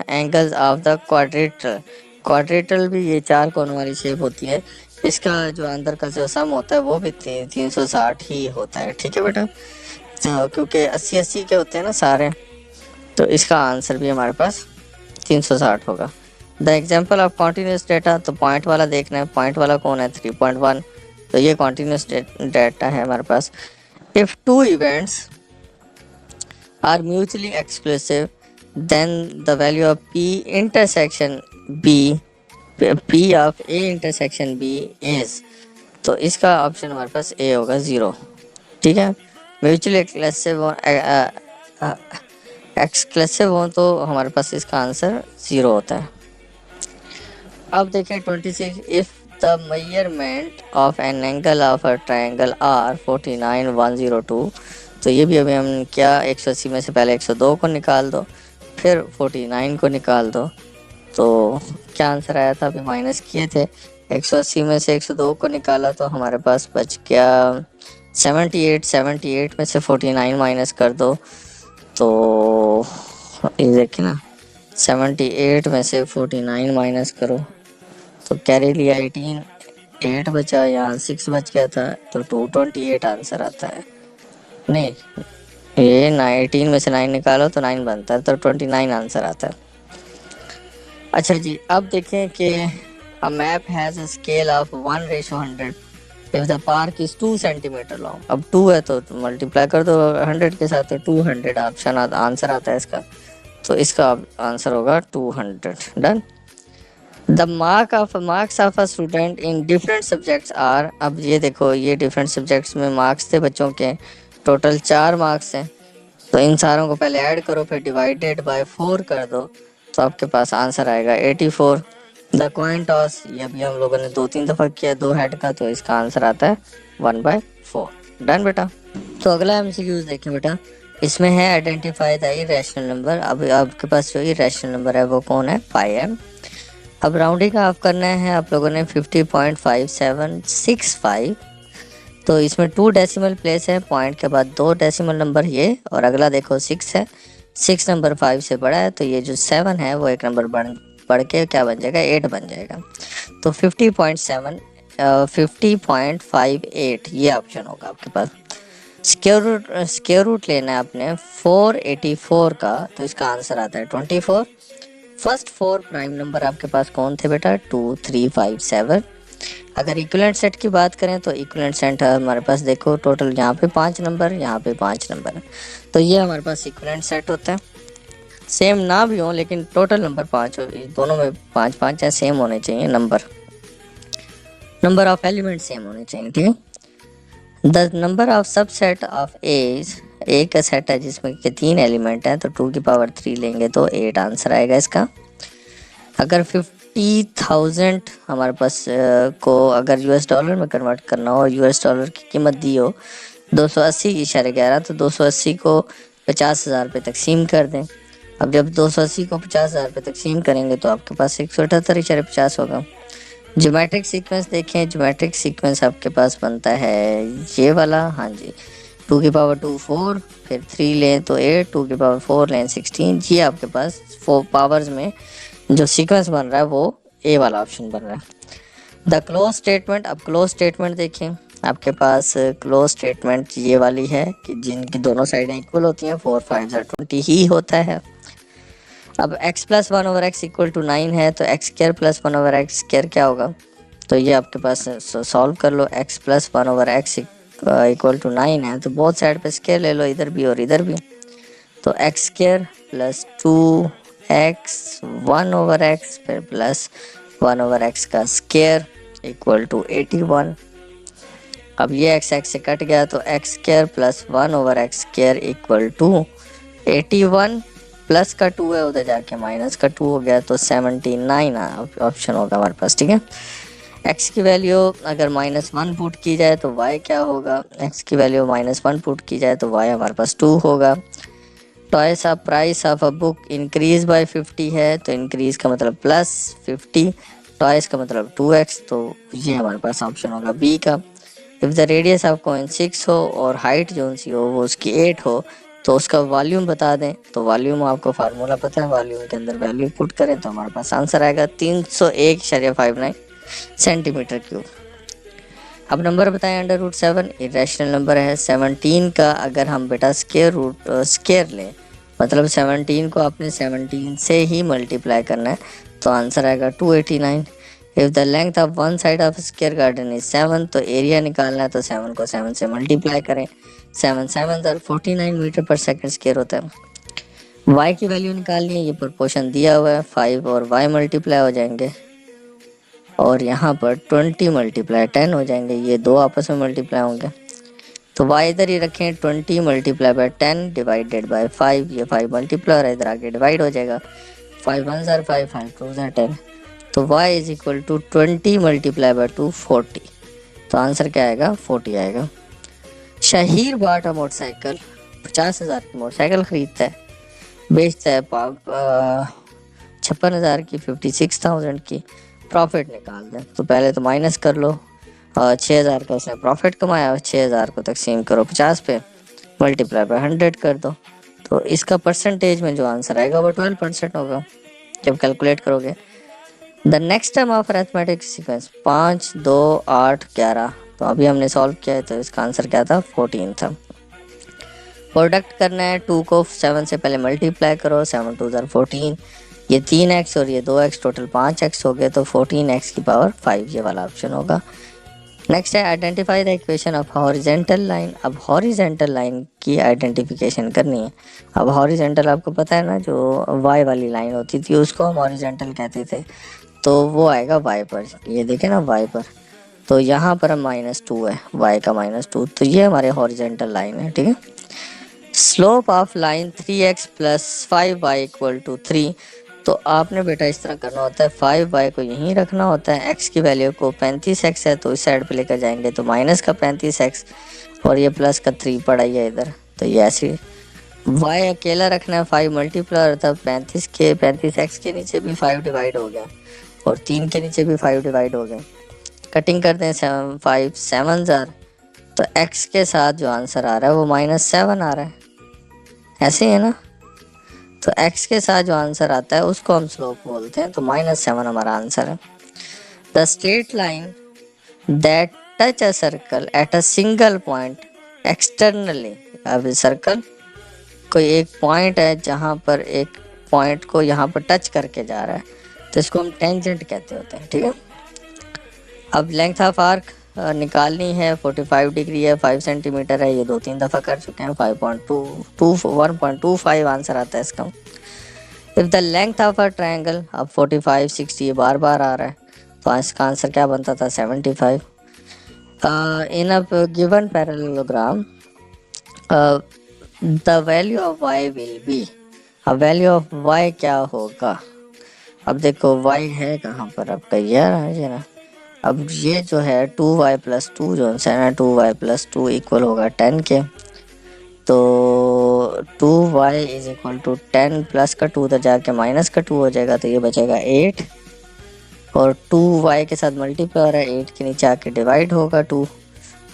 angles of the quadrilateral, quadrilateral भी ये 4 कोण वाली शेप होती है, इसका जो अंदर का जो सम होता है वो भी 360 ही होता है। ठीक है बेटा, तो क्योंकि 80 के होते हैं ना सारे, तो इसका आंसर भी हमारे पास 360 होगा। The example of continuous data, तो पॉइंट वाला देखना है, पॉइंट वाला कौन है, 3.1, तो ये कॉन्टीन्यूस डेटा है हमारे पास। If 2 events are mutually exclusive then the value of P intersection B, P of A intersection B is, तो इसका ऑप्शन हमारे पास A होगा 0। ठीक है, म्यूचुअली एक्सक्लूसिव हो तो हमारे पास इसका आंसर 0 होता है। अब देखें 26, if the measurement of N angle of a triangle R 49 102, तो ये भी अभी हम क्या, 180 में से पहले 102 को निकाल दो, फिर 49 को निकाल दो, तो क्या आंसर आया था, अभी माइनस किए थे, 180 में से 102 को निकाला तो हमारे पास बच गया 78, 78 में से 49 माइनस कर दो, तो ये देखिए ना, 78 में से 49 माइनस करो तो कैरी लिया 18, 8 बचा, यहाँ 6 बच गया था तो 228 आंसर आता है। नहीं, ये 19 में से 9 निकालो तो 9 बनता है, तो 29 आंसर आता है। अच्छा जी, अब देखें कि a map has a scale of 1:100 if the park is 2 centimetre long. अब 2 है तो मल्टीप्लाई कर दो 100 के साथ, तो 200 ऑप्शन आंसर आता है इसका, तो इसका आंसर होगा 200। Done. The marks of a student in different subjects are, अब ये देखो ये डिफरेंट सब्जेक्ट्स में मार्क्स थे बच्चों के, टोटल 4 मार्क्स हैं, तो इन सारों को पहले ऐड करो फिर डिवाइडेड बाय 4 कर दो, तो आपके पास आंसर आएगा 84। द कॉइन टॉस, ये अभी हम लोगों ने 2-3 दफ़ा किया 2 हेड का, तो इसका आंसर आता है 1/4। डन बेटा। तो अगला एमसीक्यूज देखें बेटा, इसमें है आइडेंटिफाई द इरेशनल नंबर। अब आपके पास जो इरेशनल नंबर है वो कौन है, पाई है। अब राउंडिंग ऑफ करना है आप लोगों ने 50.5765, तो इसमें 2 डेसिमल प्लेस है, पॉइंट के बाद 2 डेसिमल नंबर ये, और अगला देखो 6 है, 6 नंबर 5 से बड़ा है, तो ये जो 7 है वो एक नंबर बढ़ के क्या बन जाएगा, 8 बन जाएगा। तो 50.58 ये ऑप्शन होगा आपके पास। स्क्वायर रूट लेना है आपने 484 का, तो इसका आंसर आता है 24। फर्स्ट 4 प्राइम नंबर आपके पास कौन थे बेटा, 2 3 5 7। अगर इक्विवेलेंट सेट की बात करें तो इक्विवेलेंट सेट हमारे पास देखो टोटल यहाँ पे 5 नंबर, यहाँ पे 5 नंबर, तो ये हमारे पास इक्विवेलेंट सेट होता है। सेम ना भी हो लेकिन टोटल नंबर 5 हो, दोनों में 5-5 या सेम होने चाहिए नंबर ऑफ एलिमेंट सेम होने चाहिए, ठीक है। The number of subset of A, एक का सेट है जिसमें के 3 एलिमेंट हैं, तो 2 की पावर 3 लेंगे तो 8 आंसर आएगा इसका। अगर 50,000 हमारे पास को अगर यूएस डॉलर में कन्वर्ट करना हो, यूएस डॉलर की कीमत दी हो 280.11, तो 280 को 50,000 रुपये तकसीम कर दें। अब जब 280 को 50,000 रुपये तकसीम करेंगे तो आपके पास 178.50 होगा। ज्योमेट्रिक सीक्वेंस देखें, ज्योमेट्रिक सीक्वेंस आपके पास बनता है ये वाला, हाँ जी, 2 की पावर 2 4, फिर 3 लें तो 8, 2 की पावर 4 लें 16, ये आपके पास 4 पावर्स में जो सीक्वेंस बन रहा है वो ए वाला ऑप्शन बन रहा है। द क्लोज स्टेटमेंट, अब क्लोज स्टेटमेंट देखें आपके पास क्लोज स्टेटमेंट ये वाली है कि जिनकी दोनों साइडें इक्वल होती हैं, 4 5 20 ही होता है। अब x प्लस 1/x इक्वल टू 9 है, तो x square plus 1/x square क्या होगा, तो ये आपके पास सॉल्व कर लो। x प्लस 1/x इक्वल टू 9 है, तो बहुत साइड पे स्क्वायर ले लो, इधर भी और इधर भी, तो x square plus 2x 1/x फिर प्लस 1/x का स्क्वायर इक्वल टू 81। अब ये x से कट गया तो x square plus 1/x square equal to 81, plus का 2 है उधर जाके माइनस का 2 हो गया, तो 79 ऑप्शन होगा हमारे पास, ठीक है। x की वैल्यू अगर -1 पुट की जाए तो y क्या होगा, x की वैल्यू -1 पुट की जाए तो y हमारे पास 2 होगा। Toys of price of a book increase by 50 है, तो इंक्रीज का मतलब +50, टॉयस का मतलब 2x, तो ये हमारे पास ऑप्शन होगा बी का। If the radius of coin 6 हो और हाइट जो सी हो वो उसकी 8 हो, तो उसका वॉल्यूम बता दें, तो वॉल्यूम आपको फार्मूला पता है, वॉल्यूम के अंदर वैल्यू पुट करें तो हमारे पास आंसर आएगा 301.59 सेंटीमीटर क्यूब। अब नंबर बताएं √7, इरेशनल नंबर है 17 का, अगर हम बेटा स्क्वायर लें, मतलब 17 को आपने 17 से ही मल्टीप्लाई करना है, तो आंसर आएगा 289। If the length of one side of square garden is 7, तो एरिया निकालना है तो 7 को 7 से मल्टीप्लाई करें, 7 7 49 मीटर पर सेकंड स्क्वायर होता है। y की वैल्यू निकालनी है, ये प्रोपोर्शन दिया हुआ है, 5 और y मल्टीप्लाई हो जाएंगे, और यहाँ पर 20 मल्टीप्लाई 10 हो जाएंगे, ये दो आपस में मल्टीप्लाई होंगे, तो y इधर ही रखें, 20 मल्टीप्लाई बाय 10 डिवाइडेड बाय 5, ये 5 मल्टीप्लाई और इधर आगे डिवाइड हो जाएगा, 5 1 5 5 2 10, तो y is equal to 20 multiply by 2 40, तो आंसर क्या आएगा 40 आएगा। शहीर बाटा मोटरसाइकिल 50,000 की मोटरसाइकिल खरीदता है, बेचता है 56,000 की, 56,000 की, प्रॉफिट निकाल दें, तो पहले तो माइनस कर लो, 6,000 का उसने प्रॉफिट कमाया, 6,000 को तकसीम करो 50 पे, मल्टीप्लाई बाय 100 कर दो, तो इसका परसेंटेज में जो आंसर आएगा वो 12% होगा जब कैलकुलेट करोगे। The next term of arithmetic sequence 5, 2, 8, 11, तो अभी हमने सॉल्व किया है तो इसका आंसर क्या था 14 था। प्रोडक्ट करना है 2 को 7 से पहले मल्टीप्लाई करो, 7 2 14, ये 3x और ये 2x, टोटल 5x हो गए, तो 14x की पावर 5 ये वाला ऑप्शन होगा। नेक्स्ट है identify the equation of horizontal line. अब हॉरिजेंटल लाइन की आइडेंटिफिकेशन करनी है। अब हॉरिजेंटल आपको पता है ना, जो y वाली लाइन होती थी उसको हम हॉरिजेंटल कहते थे, तो वो आएगा y पर। ये देखें ना y पर, तो यहाँ पर हम -2 है, y का -2, तो ये हमारे हॉरिजेंटल लाइन है, ठीक है। Slope of line 3x + 5y = 3, तो आपने बेटा इस तरह करना होता है, 5y को यहीं रखना होता है, x की वैल्यू को 35x है तो इस साइड पे लेकर जाएंगे तो माइनस का 35x और ये प्लस का 3 पड़ा ही है इधर, तो ये ऐसे y अकेला रखना है, 5 मल्टीप्लाई होता है 35x के नीचे भी 5 डिवाइड हो गया और 3 के नीचे भी 5 डिवाइड हो गए। कटिंग करते हैं 5 7 जार, तो x के साथ जो आंसर आ रहा है वो -7 आ रहा है, ऐसे ही है ना। तो x के साथ जो आंसर आता है उसको हम स्लोप बोलते हैं, तो -7 हमारा आंसर है। The straight line that touch a circle at a single point externally, अब सर्कल कोई एक पॉइंट है जहाँ पर एक पॉइंट को यहाँ पर टच करके जा रहा है, तो इसको हम टेंजेंट कहते होते हैं, ठीक है। अब लेंथ ऑफ आर्क निकालनी है, 45 डिग्री है, 5 सेंटीमीटर है, ये 2-3 दफ़ा कर चुके हैं, 1.25 आंसर आता है इसका। If the length of a triangle, अब 45 60 ये बार बार आ रहा है, तो इसका आंसर क्या बनता था 75। In a given parallelogram the value of y will be, अब वैल्यू ऑफ y क्या होगा। अब देखो y है कहाँ पर, अब यार है ना, अब ये जो है 2y + 2 जो है ना, 2y + 2 इक्वल होगा 10 के, तो 2y = 10 प्लस का 2 उधर जाके माइनस का 2 हो जाएगा, तो ये बचेगा 8 और 2y के साथ मल्टीप्लाई हो रहा है, 8 के नीचे आके डिवाइड होगा 2,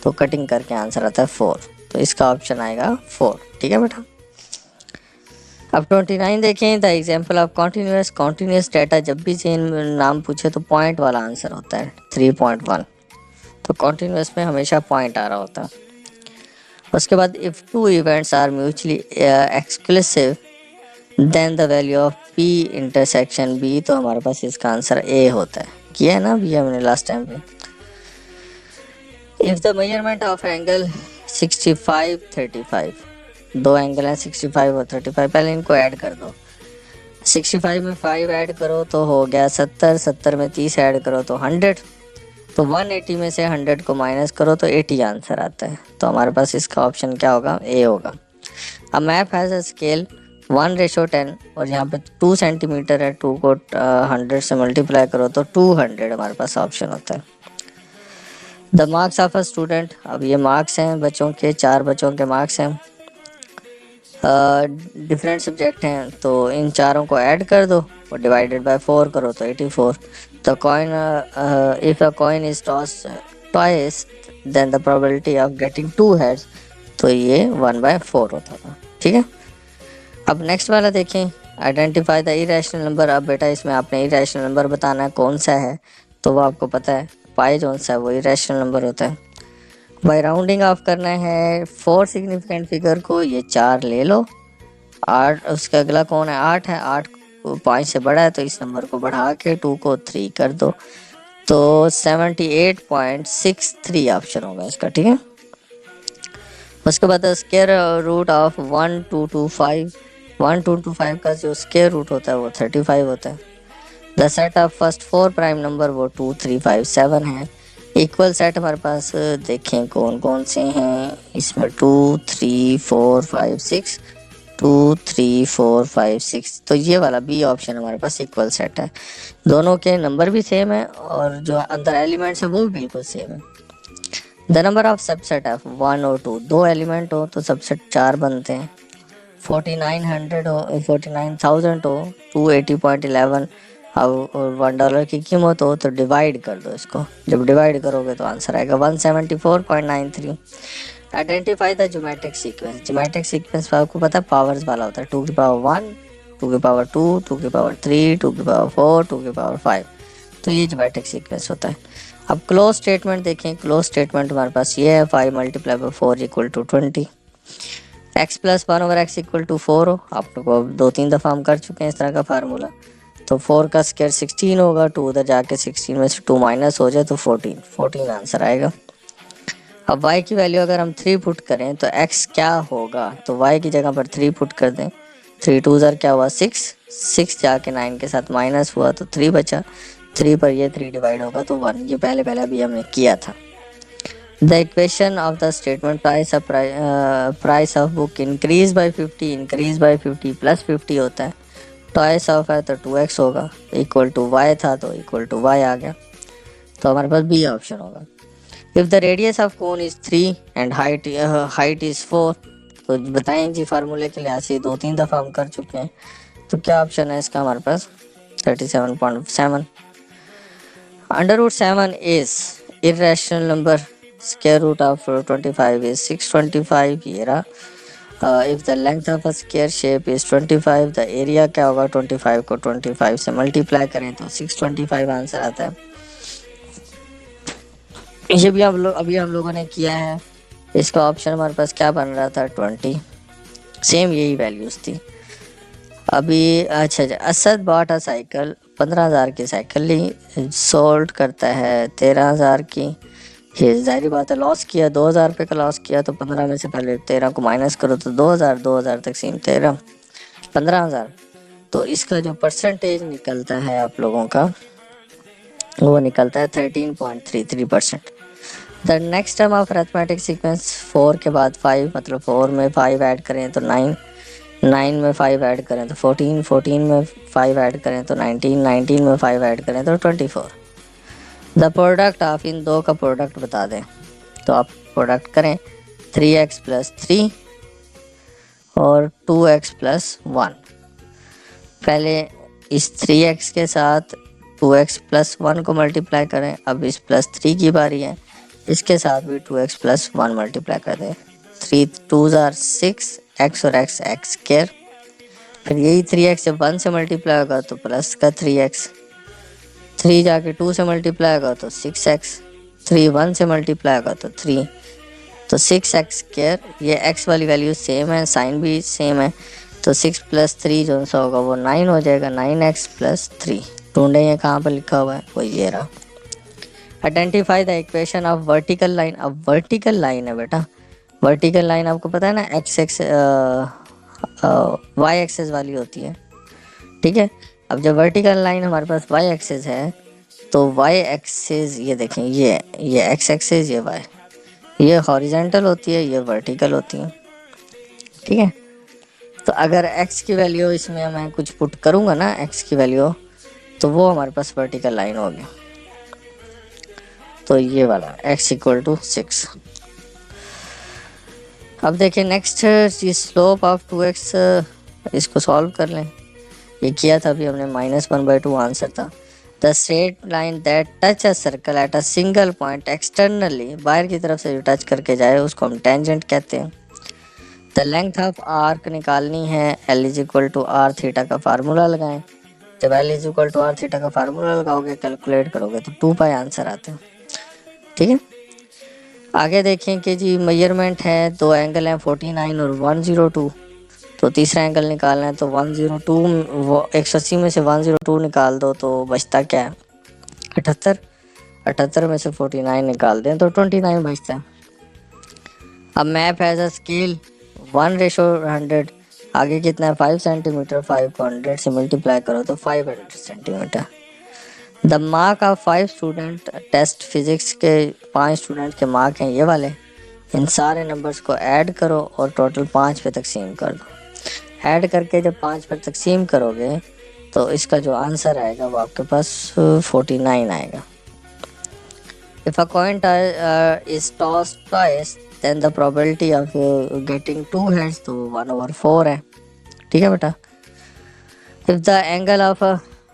तो कटिंग करके आंसर आता है 4, तो इसका ऑप्शन आएगा 4, ठीक है बेटा। अब 29 देखें, the example of continuous data, जब भी चेन नाम पूछे तो पॉइंट वाला आंसर होता है 3.1, तो कॉन्टीन्यूस में हमेशा पॉइंट आ रहा होता है। उसके बाद if 2 events are mutually exclusive then the value of P intersection B, तो हमारे पास इसका आंसर A होता है, किया है ना अभी हमने लास्ट टाइम पे। If the measurement of angle 65 35, दो एंगल हैं 65 और 35, पहले इनको ऐड कर दो, 65 में 5 ऐड करो तो हो गया 70, 70 में 30 ऐड करो तो 100, तो 180 में से 100 को माइनस करो तो 80 आंसर आता है, तो हमारे पास इसका ऑप्शन क्या होगा, A होगा। अब मैप हैज़ अ स्केल 1:10 और यहाँ पे 2 सेंटीमीटर है, 2 को 100 से मल्टीप्लाई करो तो 200 हमारे पास ऑप्शन होता है। The marks of a student, अब ये मार्क्स हैं बच्चों के, 4 बच्चों के मार्क्स हैं, डिफरेंट सब्जेक्ट हैं, तो इन चारों को ऐड कर दो और डिवाइडेड बाय 4 करो तो 84। The coin, if a coin is toss twice then the probability of getting 2 heads, तो ये 1/4 होता था, ठीक है। अब नेक्स्ट वाला देखें, आइडेंटिफाई द इरेशनल नंबर। अब बेटा इसमें आपने इरेशनल नंबर बताना है कौन सा है, तो वो आपको पता है पाई जो सा है वो इरेशनल नंबर होता है। बाय राउंडिंग ऑफ करना है 4 सिग्निफिकेंट फिगर को, ये 4 ले लो, 8 उसका अगला कौन है 8 है, 8 को 5 से बड़ा है तो इस नंबर को बढ़ा के 2 को 3 कर दो, तो 78.63 ऑप्शन होगा इसका, ठीक है। उसके बाद स्क्वायर रूट ऑफ 1225 का जो स्क्वायर रूट होता है वो 35 होता है। The set of first 4 prime number वो 2 3 5 7 है। इक्वल सेट हमारे पास देखें कौन कौन से हैं, इसमें 2 3 4 5 6, 2 3 4 5 6, तो ये वाला बी ऑप्शन हमारे पास इक्वल सेट है। दोनों के नंबर भी सेम है और जो अंदर एलिमेंट्स है वो भी बिल्कुल सेम है। The number of subset of 1 और 2, दो एलिमेंट हो तो सबसेट 4 बनते हैं। 4900 हो, 49,000 हो, 280.11 और $1 की कीमत हो, तो डिवाइड कर दो इसको, जब डिवाइड करोगे तो आंसर आएगा 174.93। Identify the geometric sequence. Geometric sequence आपको पता है पावर्स वाला होता है, 2 की पावर 1, 2 की पावर 2, 2 की पावर 3, 2 की पावर 4, 2 की पावर 5। तो ये ज्योमेट्रिक सीक्वेंस होता है। अब क्लोज स्टेटमेंट देखें। क्लोज स्टेटमेंट हमारे पास ये है 5 multiply by 4 equal to 20। X plus 1 over x equal to 4 हो। आप लोग को 2-3 दफ़ा हम कर चुके हैं इस तरह का फार्मूला। तो 4 का स्क्वायर 16 होगा, 2 उधर जाके 16 में से 2 माइनस हो जाए तो 14 आंसर आएगा। अब y की वैल्यू अगर हम 3 पुट करें तो x क्या होगा, तो y की जगह पर 3 पुट कर दें। 3 2 ज़र क्या हुआ 6, 6 जाके 9 के साथ माइनस हुआ तो 3 बचा। 3 पर ये 3 डिवाइड होगा तो 1। ये पहले अभी हमने किया था। The equation of the statement price of book increase by 50, increase by 50 plus 50 होता है। टॉइस ऑफ है तो 2x होगा, इक्वल टू y था तो इक्वल टू y आ गया। तो हमारे पास बी ऑप्शन होगा। If the radius of cone is 3 and height is 4, तो बताएं जी फार्मूले के लिहाज से 2-3 दफ़ा हम कर चुके हैं। तो क्या ऑप्शन है इसका हमारे पास 37.7। Under root 7 is irrational number, square root of 25 is 625। ये रहा। If the length of a square shape is 25, the area क्या होगा 25 को 25 से मल्टीप्लाई करें तो 625 आंसर आता है। ये भी अभी हम लोगों ने किया है। इसका ऑप्शन हमारे पास क्या बन रहा था 20, सेम यही वैल्यूज थी अभी। अच्छा असद बॉट अ साइकिल, 15,000 की साइकिल ली, सोल्ड करता है 13,000 की। ये जाहिर बात है लॉस किया, 2,000 रुपये का लॉस किया। तो 15 में से पहले 13 को माइनस करो तो 2,000, 2,000 तकसीम 13, 15,000। तो इसका जो परसेंटेज निकलता है आप लोगों का वो निकलता है 13.33%। The next term of arithmetic sequence 4 के बाद 5, मतलब 4 में 5 ऐड करें तो 9, 9 में 5 ऐड करें तो 14, 14 में 5 ऐड करें तो 19, 19 में 5 ऐड करें तो 24। द प्रोडक्ट ऑफ इन दो का प्रोडक्ट बता दें। तो आप प्रोडक्ट करें 3x प्लस 3 और 2x प्लस 1। पहले इस 3x के साथ 2x प्लस 1 को मल्टीप्लाई करें। अब इस प्लस 3 की बारी है, इसके साथ भी 2x प्लस 1 मल्टीप्लाई कर दें। 3 2 ज़ार 6, x और x x स्क्वायर। फिर यही 3x जब 1 से मल्टीप्लाई होगा तो प्लस का 3x, 3 जाके 2 से मल्टीप्लाई होगा तो 6x, 3 1 से मल्टीप्लाई होगा तो 3, तो 6x स्क्वायर। ये x वाली वैल्यू सेम है, साइन भी सेम है। तो 6 प्लस 3 जो सा होगा वो 9 हो जाएगा, 9x प्लस 3। ढूंढें ये कहाँ पर लिखा हुआ है, वो ये रहा। Identify the equation of vertical line. अब वर्टिकल लाइन है बेटा, वर्टिकल लाइन आपको पता है ना y एक्सेस वाली होती है, ठीक है। अब जब वर्टिकल लाइन हमारे पास y एक्सेस है तो y एक्सेस ये देखें, ये x एक्सेस, ये y, ये हॉरिजेंटल होती है, ये वर्टिकल होती है, ठीक है। तो अगर x की वैल्यू इसमें मैं कुछ पुट करूँगा ना, x की वैल्यू, तो वो हमारे पास वर्टिकल लाइन होगी। तो ये वाला x इक्वल टू 6। अब देखिए नेक्स्ट, स्लोप ऑफ 2x, इसको सॉल्व कर लें। ये किया था अभी हमने, -1/2 आंसर था। The straight line that touch a circle at a single point externally, बाहर की तरफ से जो टच करके जाए उसको हम टेंजेंट कहते हैं। द लेंथ ऑफ आर्क निकालनी है, L is equal to r theta का फार्मूला लगाएं। जब L is equal to r theta का फार्मूला लगाओगे, कैलकुलेट करोगे तो 2 पाई आंसर आता है, ठीक है। आगे देखें कि जी मेजरमेंट है, दो एंगल हैं 49 और 102। तो तीसरा एंगल निकालना है तो 102, 180 में से 102 निकाल दो तो बचता क्या है 78। 78 में से 49 निकाल दें तो 29 बचता है। अब मैप हैज़ अ स्केल 1:100। आगे कितना है 5 सेंटीमीटर, 5 को 100 से मल्टीप्लाई करो तो 500 centimetre. The mark of 5 student, test physics के 5 स्टूडेंट के मार्क हैं ये वाले। इन सारे नंबर्स को ऐड करो और टोटल 5 पे तकसीम कर दो। ऐड करके जब 5 पर तकसीम करोगे तो इसका जो आंसर आएगा वो आपके पास 49 आएगा। If a coin is tossed twice then the probability of getting 2 heads तो 1/4 है, ठीक है बेटा। If the angle of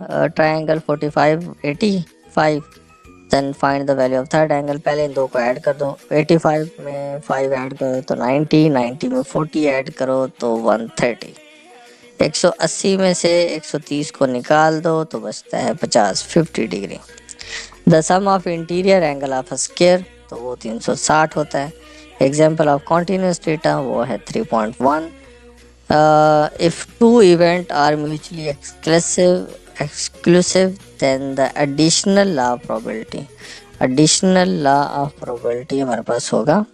triangle 45, 85, then find the value of third angle. पहले इन दो को ऐड कर दो, 85 में 5 ऐड करो तो 90, 90 में 40 ऐड करो तो 130। 180 में से 130 को निकाल दो तो बचता है 50, 50 degree. The sum of interior angle of a square, तो वो 360 होता है। एग्जाम्पल ऑफ कॉन्टिन्यूस डेटा वो है 3.1। If two event are mutually exclusive then the additional law of probability, additional law of probability हमारे पास होगा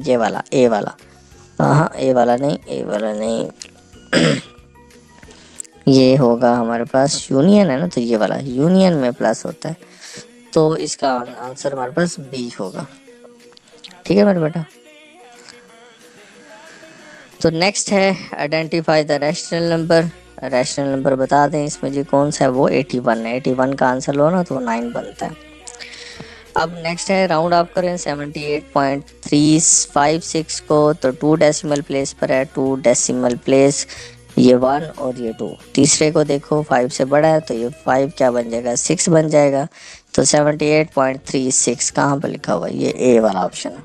ये वाला, ए वाला, हाँ ए वाला नहीं, ए वाला नहीं ये होगा हमारे पास यूनियन है ना, तो ये वाला यूनियन में प्लस होता है, तो इसका आंसर हमारे पास बी होगा। ठीक है मेरे बेटा। तो नेक्स्ट है identify the rational number. Rational number बता दें इसमें जी कौन सा है, वो 81 है। 81 का आंसर लो ना तो 9 बनता है। अब नेक्स्ट है राउंड ऑफ करें 78.356 को, तो 2 डेसिमल प्लेस पर है, 2 डेसिमल प्लेस ये 1 और ये 2। तीसरे को देखो 5 से बड़ा है तो ये 5 क्या बन जाएगा, 6 बन जाएगा। तो 78.36 कहाँ पर लिखा हुआ है, ये ए वाला ऑप्शन है।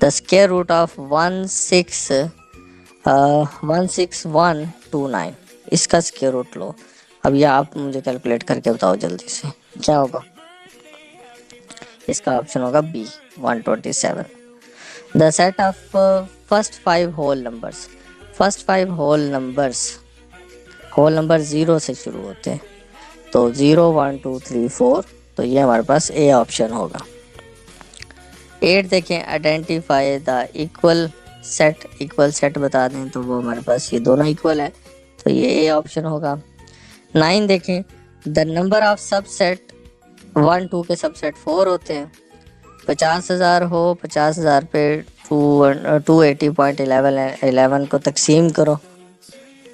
द स्क्वायर रूट ऑफ 16129, इसका स्क्वायर रूट लो। अब ये आप मुझे कैलकुलेट करके बताओ जल्दी से क्या होगा। इसका ऑप्शन होगा B 127। The set of first 5 whole numbers, first 5 whole number 0 से शुरू होते हैं, तो 0 1 2 3 4, तो ये हमारे पास ए ऑप्शन होगा। 8 देखें आइडेंटिफाई द इक्वल सेट बता दें, तो वो हमारे पास ये दोनों इक्वल है, तो ये ए ऑप्शन होगा। 9 देखें द नंबर ऑफ सबसेट, 1 2 के सबसेट 4 होते हैं। 50,000 हो, 50,000 पे 280.11 को तकसीम करो,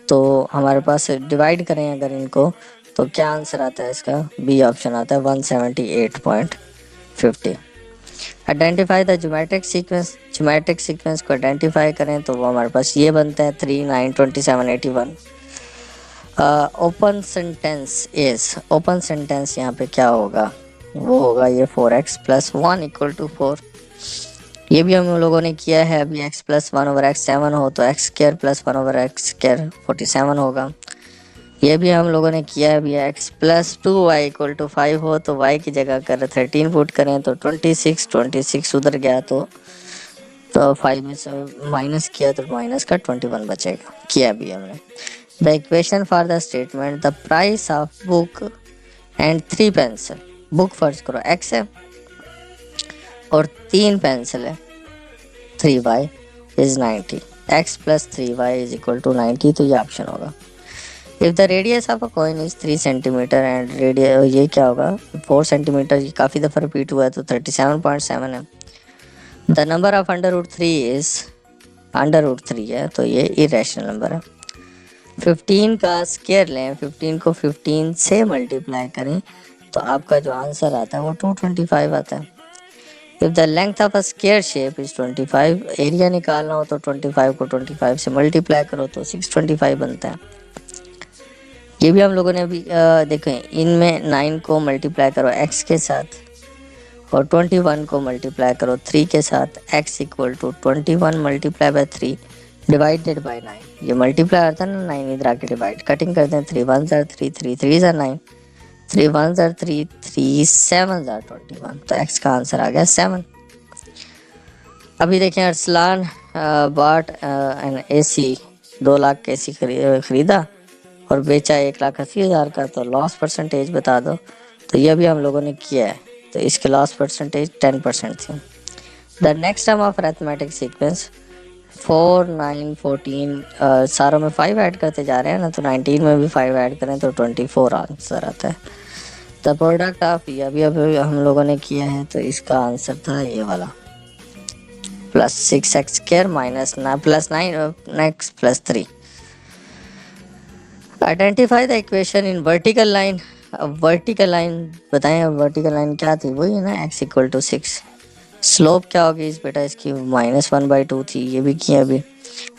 तो हमारे पास डिवाइड करें अगर इनको, तो क्या आंसर आता है इसका, बी ऑप्शन आता है 178.50। Identify the geometric sequence, geometric sequence को आइडेंटिफाई करें तो वो हमारे पास ये बनता है 3 9 27 81। Open sentence is, open sentence यहाँ पे क्या होगा, वो होगा ये 4x + 1 = 4। ये भी हम लोगों ने किया है अभी, x + 1/x 7 हो तो x² + 1/x² 47 होगा। ये भी हम लोगों ने किया है अभी, x + 2y = 5 हो तो y की जगह कर 13 पुट करें तो 26 उधर गया तो 5 में से माइनस किया तो माइनस का 21 बचेगा, किया भी हमने। The equation for the statement the price of book and 3 pencil, book फर्ज करो x है और 3 पेंसिल है 3y = 90, x + 3y = 90, तो ये ऑप्शन होगा। If the radius of a coin is 3 centimetre and radius, ये क्या होगा 4 सेंटीमीटर, ये काफ़ी दफ़ा रिपीट हुआ है तो 37.7 है। द नंबर ऑफ √3 इज √3 है, तो ये इरेशनल नंबर है। 15 का स्क्वायर लें, 15 को 15 से मल्टीप्लाई करें तो आपका जो आंसर आता है वो 225 आता है। If the length of a square shape is 25, area निकालना हो तो 25 को 25 से मल्टीप्लाई करो तो 625 बनता है। ये भी हम लोगों ने अभी देखें, इनमें 9 को मल्टीप्लाई करो x के साथ और 21 को मल्टीप्लाई करो 3 के साथ, x = 21 × 3 डिवाइडेड बाय 9। ये मल्टीप्लाई आता है ना 9, इधर आके डिवाइड, कटिंग करते हैं 3 1 3 3 3 9, 3 1 3 3 7 21, तो x का आंसर आ गया 7। अभी देखें Arsalan bot N AC, 2 lakh के AC खरीदा और बेचा 1,80,000 का, तो लॉस परसेंटेज बता दो। तो ये भी हम लोगों ने किया है, तो इसके लॉस परसेंटेज 10% थी। The next term of arithmetic sequence 4 9 14, सारों में 5 ऐड करते जा रहे हैं ना, तो 19 में भी 5 ऐड करें तो 24 आंसर आता है। द प्रोडक्ट ऑफ, ये अभी हम लोगों ने किया है, तो इसका आंसर था ये वाला +6x² -9 + 3। Identify the equation in vertical line. अब वर्टिकल लाइन बताएं, अब वर्टिकल लाइन क्या थी, वही है ना x = 6। स्लोप क्या होगी इस बेटा इसकी, -1/2 थी, ये भी किया अभी।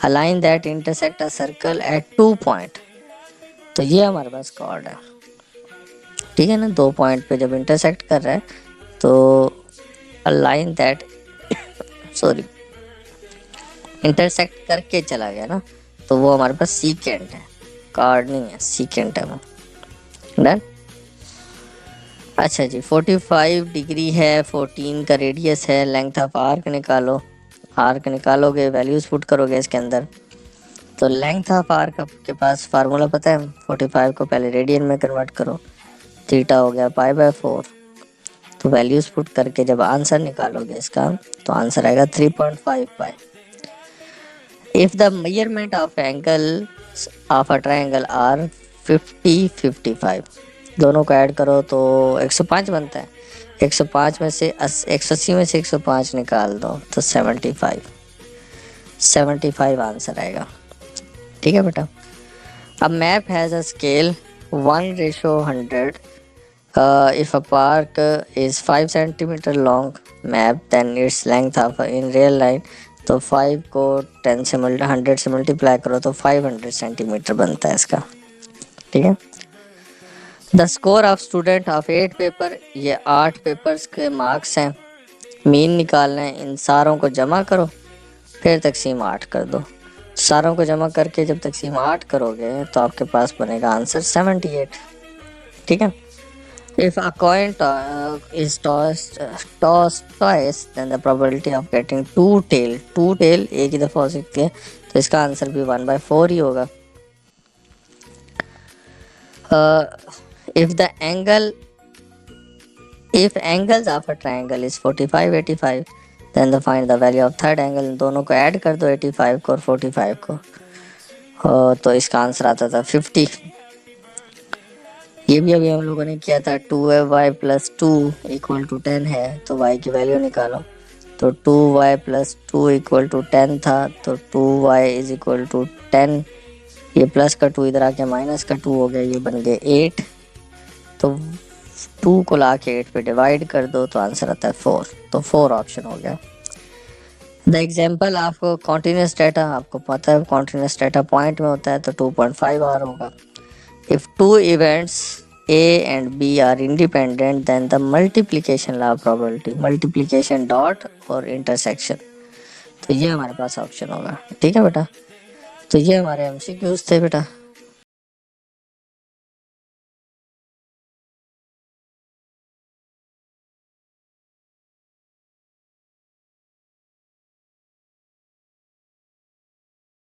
A line that intersect a circle eight 2 point, तो ये हमारे पास कॉर्ड है, ठीक है ना, 2 पॉइंट पे जब इंटरसेक्ट कर रहा है तो a line that sorry intersect करके चला गया ना, तो वो हमारे पास सीकेंट है, कार्ड नहीं है, सीकेंट है वो। डन। अच्छा जी, 45 डिग्री है, 14 का रेडियस है, लेंथ ऑफ आर्क निकालो। आर्क निकालोगे, वैल्यूज पुट करोगे इसके अंदर, तो लेंथ ऑफ आर्क आपके पास फार्मूला पता है, 45 को पहले रेडियन में कन्वर्ट करो, थीटा हो गया पाई/4। तो वैल्यूज पुट करके जब आंसर निकालोगे इसका, तो आंसर आएगा 3.5 pi. If the measurement of angle of a triangle are 50-55, दोनों को ऐड करो तो 105 बनता है। 105 में से 180 में से 105 निकाल दो तो 75 आंसर आएगा। ठीक है बेटा। अब map has a scale 1:100। If a park is 5 centimeter long map, then its length of in real line, तो 5 को 10 से 100 से मल्टीप्लाई करो तो 500 सेंटीमीटर बनता है इसका। ठीक है। The score of student of 8 paper, ये 8 पेपर्स के मार्क्स हैं, मीन निकालना है, इन सारों को जमा करो फिर तकसीम 8 कर दो। सारों को जमा करके जब तकसीम 8 करोगे तो आपके पास बनेगा आंसर 78। ठीक है। If a coin is tossed twice, then the probability of getting two tail एक ही दफ़ा हो सकती है, तो इसका आंसर भी 1/4 ही होगा। If angles of a triangle is 45-85, then find the value of third angle। दोनों को ऐड कर दो, 85 को और 45 को, तो इसका आंसर आता था 50। ये भी अभी हम लोगों ने किया था। 2y + 2 = 10 है, तो y की वैल्यू निकालो। तो 2y + 2 = 10 था, तो 2y = 10, ये प्लस का 2 इधर आके माइनस का 2 हो गया, ये बन गए 8। तो 2 को ला के 8 पे डिवाइड कर दो तो आंसर आता है 4, तो 4 ऑप्शन हो गया। द एग्जाम्पल आपको कॉन्टीन्यूस डाटा, आपको पता है कॉन्टीन्यूस डाटा पॉइंट में होता है, तो 2.5 आर होगा। If two events A and B are independent, then the multiplication law of probability, multiplication dot और intersection, तो ये हमारे पास ऑप्शन होगा। ठीक है बेटा, तो ये हमारे MCQs थे बेटा।